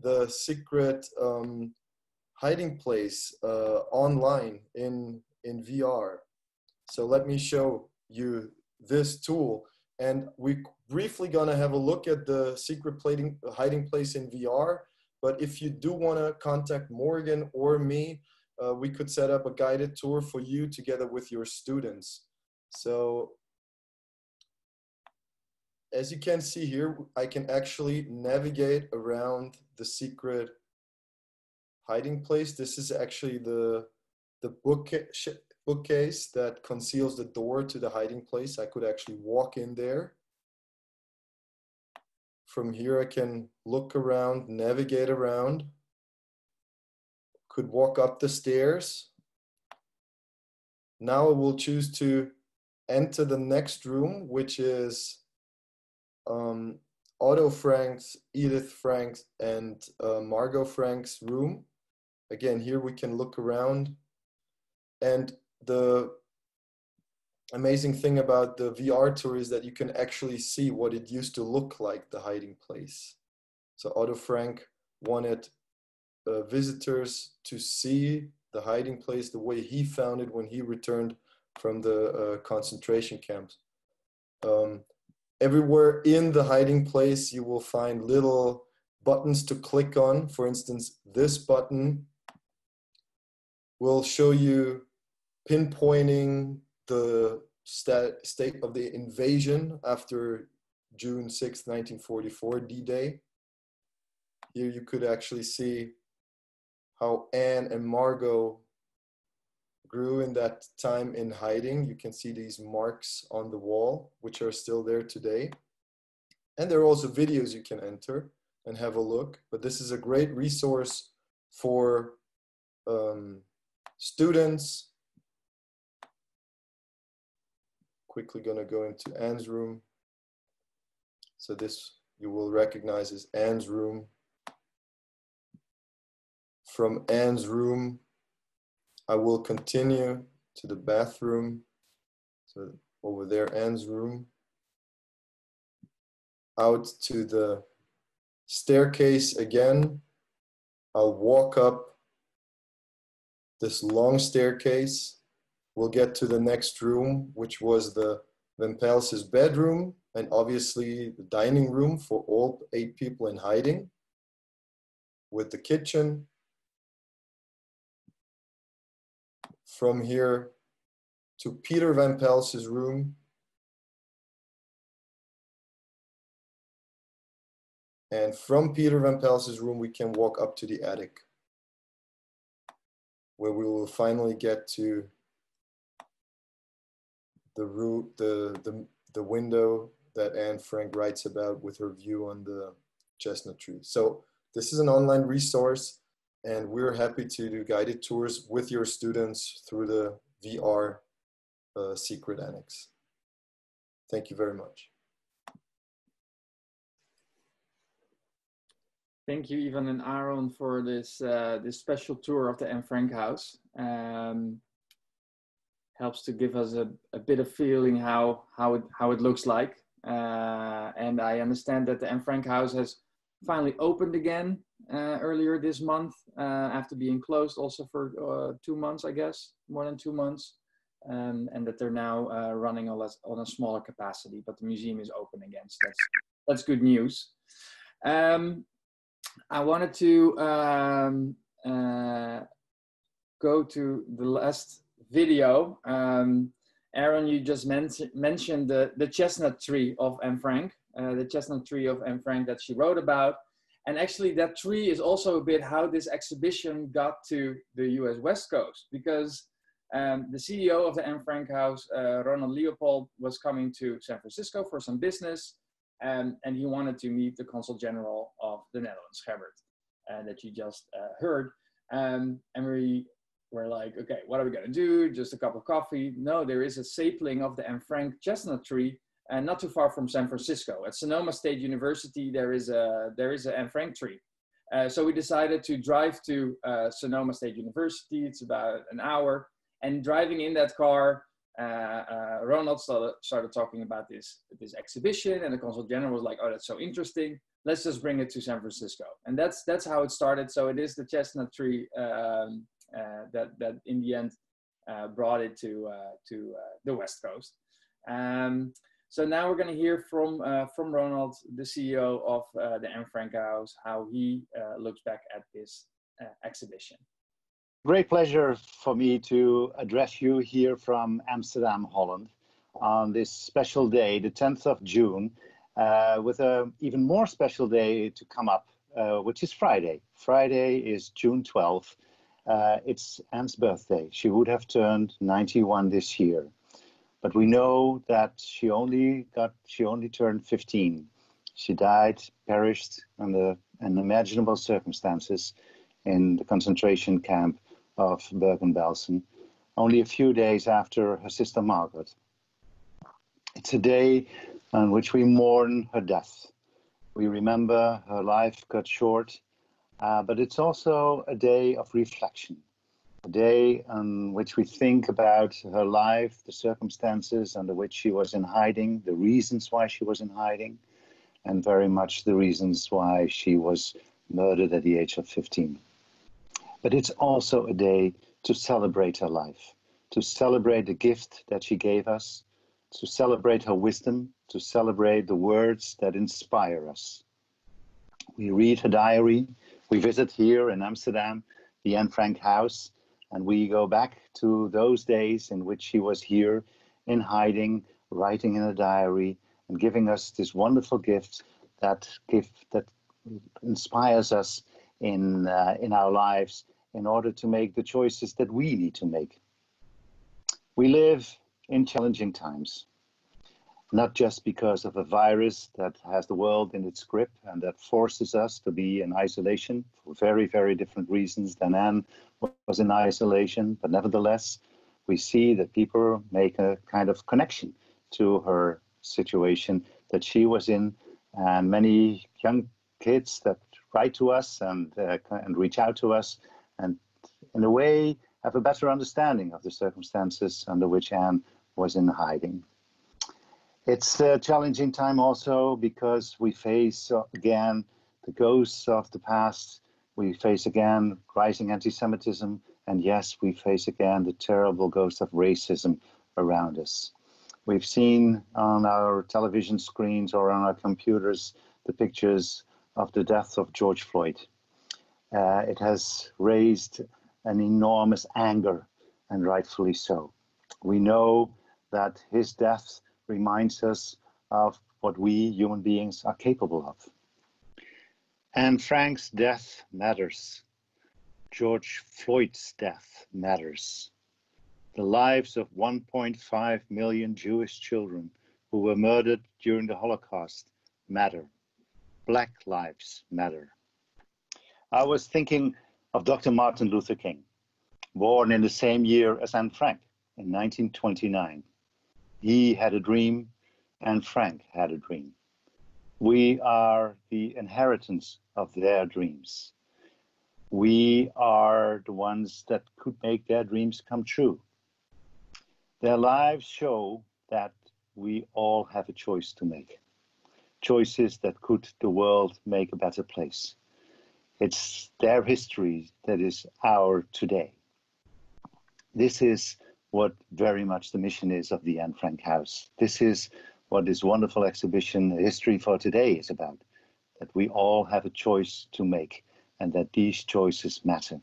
the secret hiding place online in VR. So let me show you this tool, and we're briefly gonna have a look at the secret hiding place in VR. But if you do wanna contact Morgan or me, we could set up a guided tour for you together with your students. So as you can see here, I can actually navigate around the secret hiding place. This is actually the bookcase that conceals the door to the hiding place. I could actually walk in there. From here, I can look around, navigate around. Could walk up the stairs. Now I will choose to enter the next room, which is Otto Frank's, Edith Frank's, and Margot Frank's room. Again, here we can look around. And the amazing thing about the VR tour is that you can actually see what it used to look like, the hiding place. So Otto Frank wanted visitors to see the hiding place the way he found it when he returned from the concentration camps. Everywhere in the hiding place, you will find little buttons to click on. For instance, this button will show you pinpointing the state of the invasion after June 6, 1944, D-Day. Here you could actually see how Anne and Margot grew in that time in hiding. You can see these marks on the wall, which are still there today. And there are also videos you can enter and have a look. But this is a great resource for students. Quickly gonna go into Anne's room. So this you will recognize as Anne's room. From Anne's room, I will continue to the bathroom. So over there, Anne's room. Out to the staircase again. I'll walk up this long staircase. We'll get to the next room, which was the Van Pels's bedroom, and obviously the dining room for all 8 people in hiding, with the kitchen. From here to Peter Van Pels's room. And from Peter Van Pels's room, we can walk up to the attic, where we will finally get to the window that Anne Frank writes about with her view on the chestnut tree. So this is an online resource, and we're happy to do guided tours with your students through the VR secret annex. Thank you very much. Thank you, Ivan and Aaron, for this this special tour of the Anne Frank house. Helps to give us a bit of feeling how it looks like. And I understand that the Anne Frank house has finally opened again earlier this month after being closed also for 2 months, I guess, more than 2 months. And that they're now running on a smaller capacity, but the museum is open again, so that's good news. I wanted to go to the last video. Aaron, you just mentioned the chestnut tree of Anne Frank, the chestnut tree of Anne Frank that she wrote about. And actually that tree is also a bit how this exhibition got to the US West Coast, because the CEO of the Anne Frank house, Ronald Leopold, was coming to San Francisco for some business, and he wanted to meet the Consul General of the Netherlands, Gerbert, that you just heard. And we were like, okay, what are we gonna do? Just a cup of coffee? No, there is a sapling of the Anne Frank chestnut tree, and not too far from San Francisco. At Sonoma State University, there is an Anne Frank tree. So we decided to drive to Sonoma State University. It's about an hour. And driving in that car, Ronald started talking about this exhibition, and the Consul General was like, oh, that's so interesting. Let's just bring it to San Francisco. And that's how it started. So it is the chestnut tree that in the end brought it to the West Coast. So now we're going to hear from Ronald, the CEO of the Anne Frank House, how he looks back at this exhibition. Great pleasure for me to address you here from Amsterdam, Holland, on this special day, the 10th of June, with an even more special day to come up, which is Friday. Friday is June 12th. It's Anne's birthday. She would have turned 91 this year, but we know that she only turned 15. She died, perished under unimaginable circumstances in the concentration camp of Bergen-Belsen, only a few days after her sister Margaret. It's a day on which we mourn her death. We remember her life cut short, but it's also a day of reflection, a day on which we think about her life, the circumstances under which she was in hiding, the reasons why she was in hiding, and very much the reasons why she was murdered at the age of 15. But it's also a day to celebrate her life, to celebrate the gift that she gave us, to celebrate her wisdom, to celebrate the words that inspire us. We read her diary, we visit here in Amsterdam, the Anne Frank house, and we go back to those days in which she was here in hiding, writing in a diary, and giving us this wonderful gift that inspires us in our lives in order to make the choices that we need to make. We live in challenging times, not just because of a virus that has the world in its grip and that forces us to be in isolation for very, very different reasons than Anne was in isolation, but nevertheless, we see that people make a kind of connection to her situation that she was in, and many young kids that write to us and reach out to us and in a way have a better understanding of the circumstances under which Anne was in hiding. It's a challenging time also because we face again the ghosts of the past. We face again rising anti-Semitism, and yes, we face again the terrible ghost of racism around us. We've seen on our television screens or on our computers the pictures of the death of George Floyd. It has raised an enormous anger, and rightfully so. We know that his death reminds us of what we human beings are capable of. Anne Frank's death matters. George Floyd's death matters. The lives of 1.5 million Jewish children who were murdered during the Holocaust matter. Black lives matter. I was thinking of Dr. Martin Luther King, born in the same year as Anne Frank, in 1929. He had a dream, and Frank had a dream. We are the inheritance of their dreams. We are the ones that could make their dreams come true. Their lives show that we all have a choice to make. Choices that could the world make a better place. It's their history that is our today. This is what very much the mission is of the Anne Frank House. This is what this wonderful exhibition, History for Today, is about. That we all have a choice to make and that these choices matter.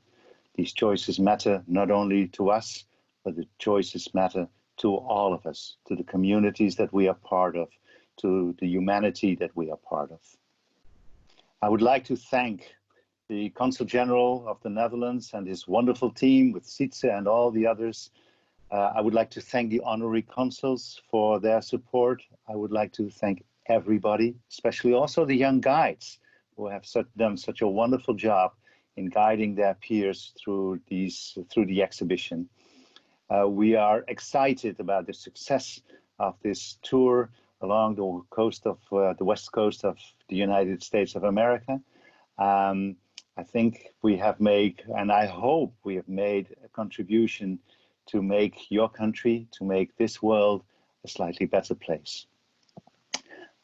These choices matter not only to us, but the choices matter to all of us, to the communities that we are part of, to the humanity that we are part of. I would like to thank the Consul General of the Netherlands and his wonderful team with Sietse and all the others. I would like to thank the honorary consuls for their support. I would like to thank everybody, especially also the young guides who have done such a wonderful job in guiding their peers through the exhibition. We are excited about the success of this tour along the coast of the west coast of the United States of America. I think we have made, and I hope we have made a contribution to make your country, to make this world a slightly better place.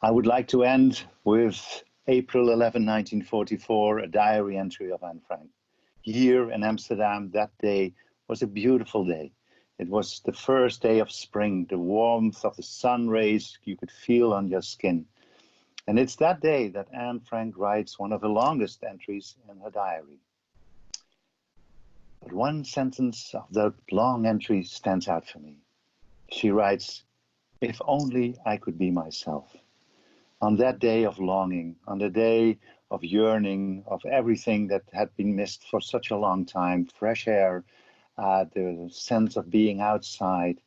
I would like to end with April 11, 1944, a diary entry of Anne Frank. Here in Amsterdam, that day was a beautiful day. It was the first day of spring, the warmth of the sun rays you could feel on your skin. And it's that day that Anne Frank writes one of the longest entries in her diary. But one sentence of that long entry stands out for me. She writes, "If only I could be myself." On that day of longing, on the day of yearning, of everything that had been missed for such a long time, fresh air, the sense of being outside,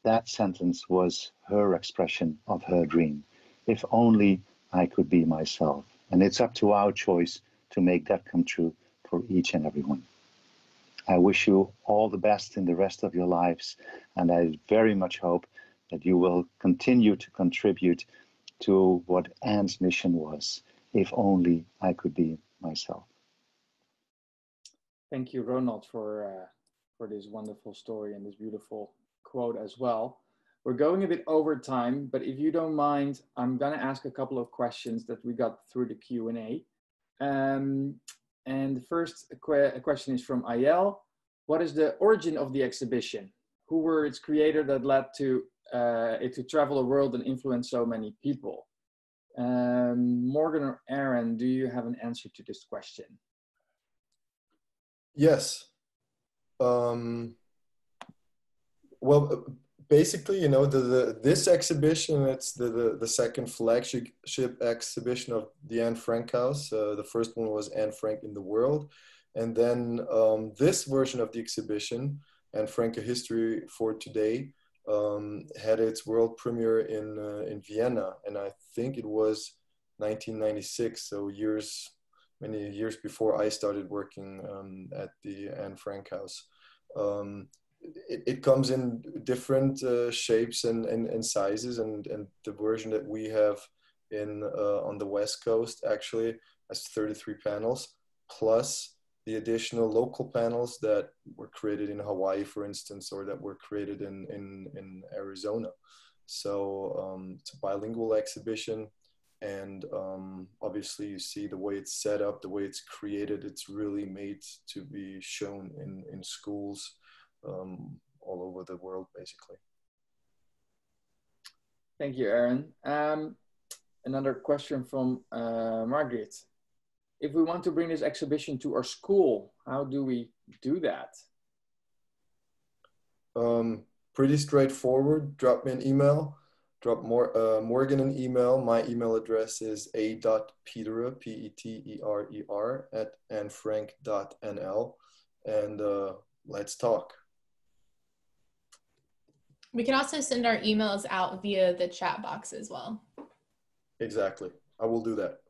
that sentence was her expression of her dream. If only I could be myself. And it's up to our choice to make that come true for each and every one. I wish you all the best in the rest of your lives, and I very much hope that you will continue to contribute to what Anne's mission was. If only I could be myself. Thank you, Ronald, for this wonderful story and this beautiful quote as well. We're going a bit over time, but if you don't mind, I'm going to ask a couple of questions that we got through the Q&A. And the first question is from Ayel. What is the origin of the exhibition? Who were its creators that led to it to travel the world and influence so many people? Morgan or Aaron, do you have an answer to this question? Yes. Well, basically, you know, this exhibition, it's the second flagship exhibition of the Anne Frank House. The first one was Anne Frank in the World. And then this version of the exhibition, Anne Frank, A History for Today, had its world premiere in Vienna. And I think it was 1996, so many years before I started working at the Anne Frank House. It comes in different shapes and sizes, and the version that we have on the West Coast actually has 33 panels, plus the additional local panels that were created in Hawaii, for instance, or that were created in Arizona. So it's a bilingual exhibition. And obviously you see the way it's set up, the way it's created, it's really made to be shown in schools all over the world, basically. Thank you, Aaron. Another question from Margaret. If we want to bring this exhibition to our school, how do we do that? Pretty straightforward. Drop me an email. Drop Morgan an email. My email address is a.peterer, P-E-T-E-R-E-R, @annefrank.nl. And let's talk. We can also send our emails out via the chat box as well. Exactly. I will do that.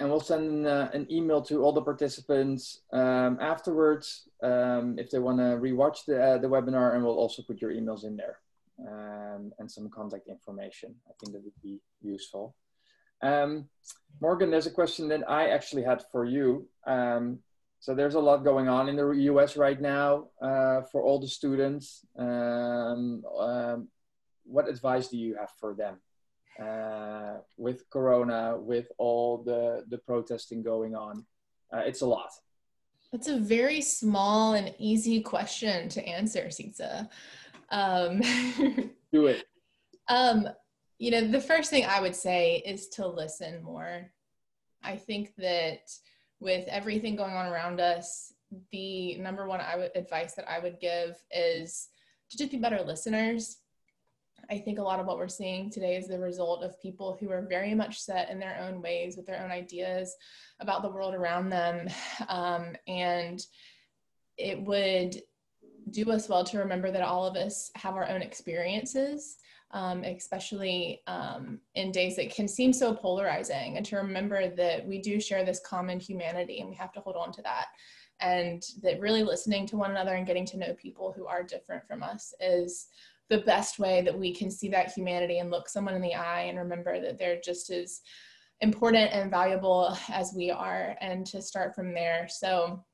And we'll send an email to all the participants afterwards if they want to rewatch the webinar, and we'll also put your emails in there and some contact information. I think that would be useful. Morgan, there's a question that I actually had for you. So there's a lot going on in the US right now for all the students. What advice do you have for them? With Corona, with all the protesting going on. It's a lot. That's a very small and easy question to answer, Sitsa. Do it. You know, the first thing I would say is to listen more. I think that with everything going on around us, the number one advice that I would give is to just be better listeners. I think a lot of what we're seeing today is the result of people who are very much set in their own ways with their own ideas about the world around them. And it would do us well to remember that all of us have our own experiences, especially in days that can seem so polarizing, and to remember that we do share this common humanity and we have to hold on to that. And that really listening to one another and getting to know people who are different from us is the best way that we can see that humanity and look someone in the eye and remember that they're just as important and valuable as we are, and to start from there. So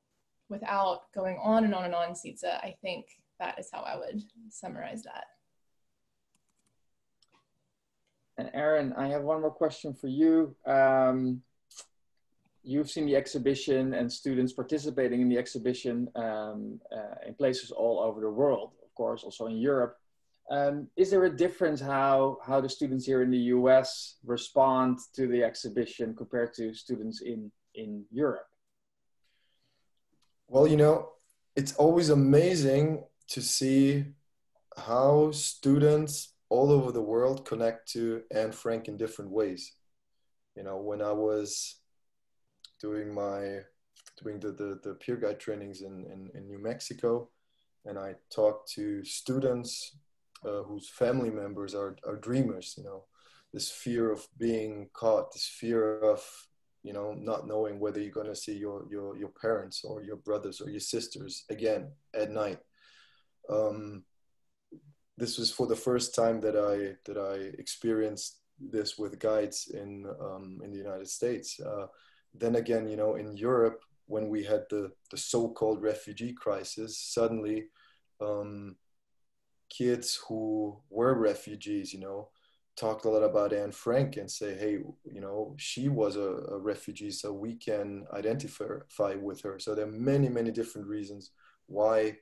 without going on and on and on, Sitsa, I think that is how I would summarize that. And Aaron, I have one more question for you. You've seen the exhibition and students participating in the exhibition in places all over the world, of course, also in Europe. Is there a difference how the students here in the US respond to the exhibition compared to students in Europe? Well, you know, it's always amazing to see how students all over the world connect to Anne Frank in different ways. You know, when I was doing the peer guide trainings in New Mexico, and I talked to students whose family members are dreamers, you know, this fear of being caught, this fear of, you know, not knowing whether you're going to see your parents or your brothers or your sisters again at night. this was for the first time that I experienced this with guides in the United States. Then again, you know, in Europe, when we had the so-called refugee crisis, suddenly kids who were refugees, you know, talked a lot about Anne Frank and say, hey, you know, she was a refugee, so we can identify with her. So there are many, many different reasons why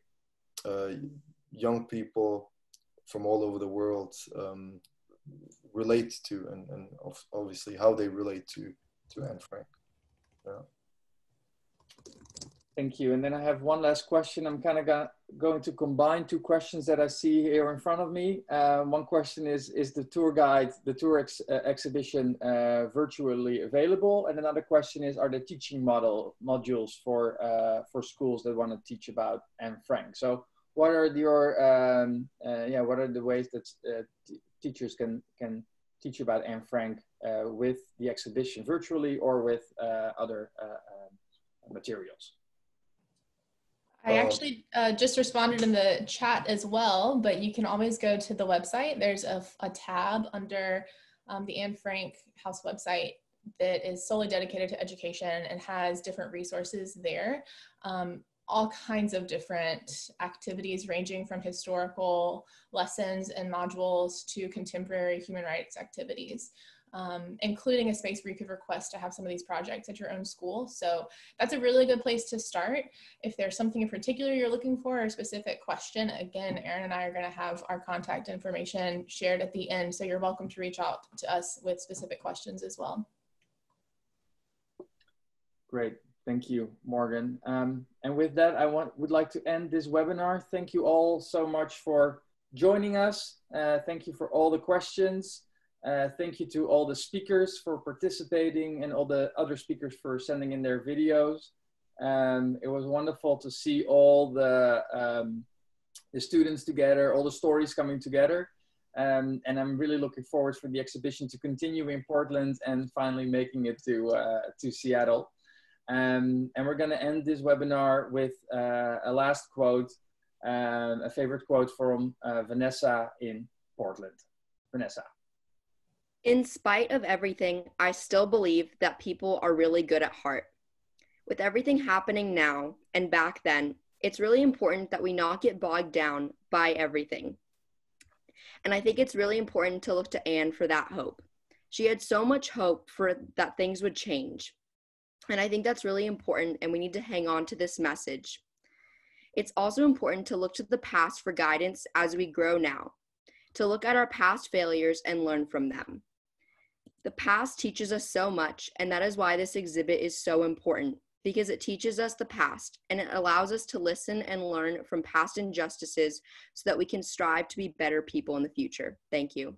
young people from all over the world relate to, and obviously how they relate to Anne Frank. Yeah. Thank you. And then I have one last question. I'm kind of going to combine two questions that I see here in front of me. One question is the tour guide, the tour exhibition virtually available? And another question is, are the teaching modules for schools that want to teach about Anne Frank? So what are your, what are the ways that teachers can teach about Anne Frank with the exhibition virtually or with other materials? I actually just responded in the chat as well, but you can always go to the website. There's a tab under the Anne Frank House website that is solely dedicated to education and has different resources there. All kinds of different activities ranging from historical lessons and modules to contemporary human rights activities. Including a space where you could request to have some of these projects at your own school. So that's a really good place to start. If there's something in particular you're looking for or a specific question, again, Erin and I are going to have our contact information shared at the end. So you're welcome to reach out to us with specific questions as well. Great. Thank you, Morgan. And with that, I would like to end this webinar. Thank you all so much for joining us. Thank you for all the questions. Thank you to all the speakers for participating and all the other speakers for sending in their videos. It was wonderful to see all the students together, all the stories coming together. And I'm really looking forward for the exhibition to continue in Portland and finally making it to Seattle. And we're going to end this webinar with a last quote, a favorite quote from Vanessa in Portland. Vanessa. In spite of everything, I still believe that people are really good at heart. With everything happening now and back then, it's really important that we not get bogged down by everything. And I think it's really important to look to Anne for that hope. She had so much hope for that things would change. And I think that's really important, and we need to hang on to this message. It's also important to look to the past for guidance as we grow now, to look at our past failures and learn from them. The past teaches us so much, and that is why this exhibit is so important, because it teaches us the past, and it allows us to listen and learn from past injustices so that we can strive to be better people in the future. Thank you.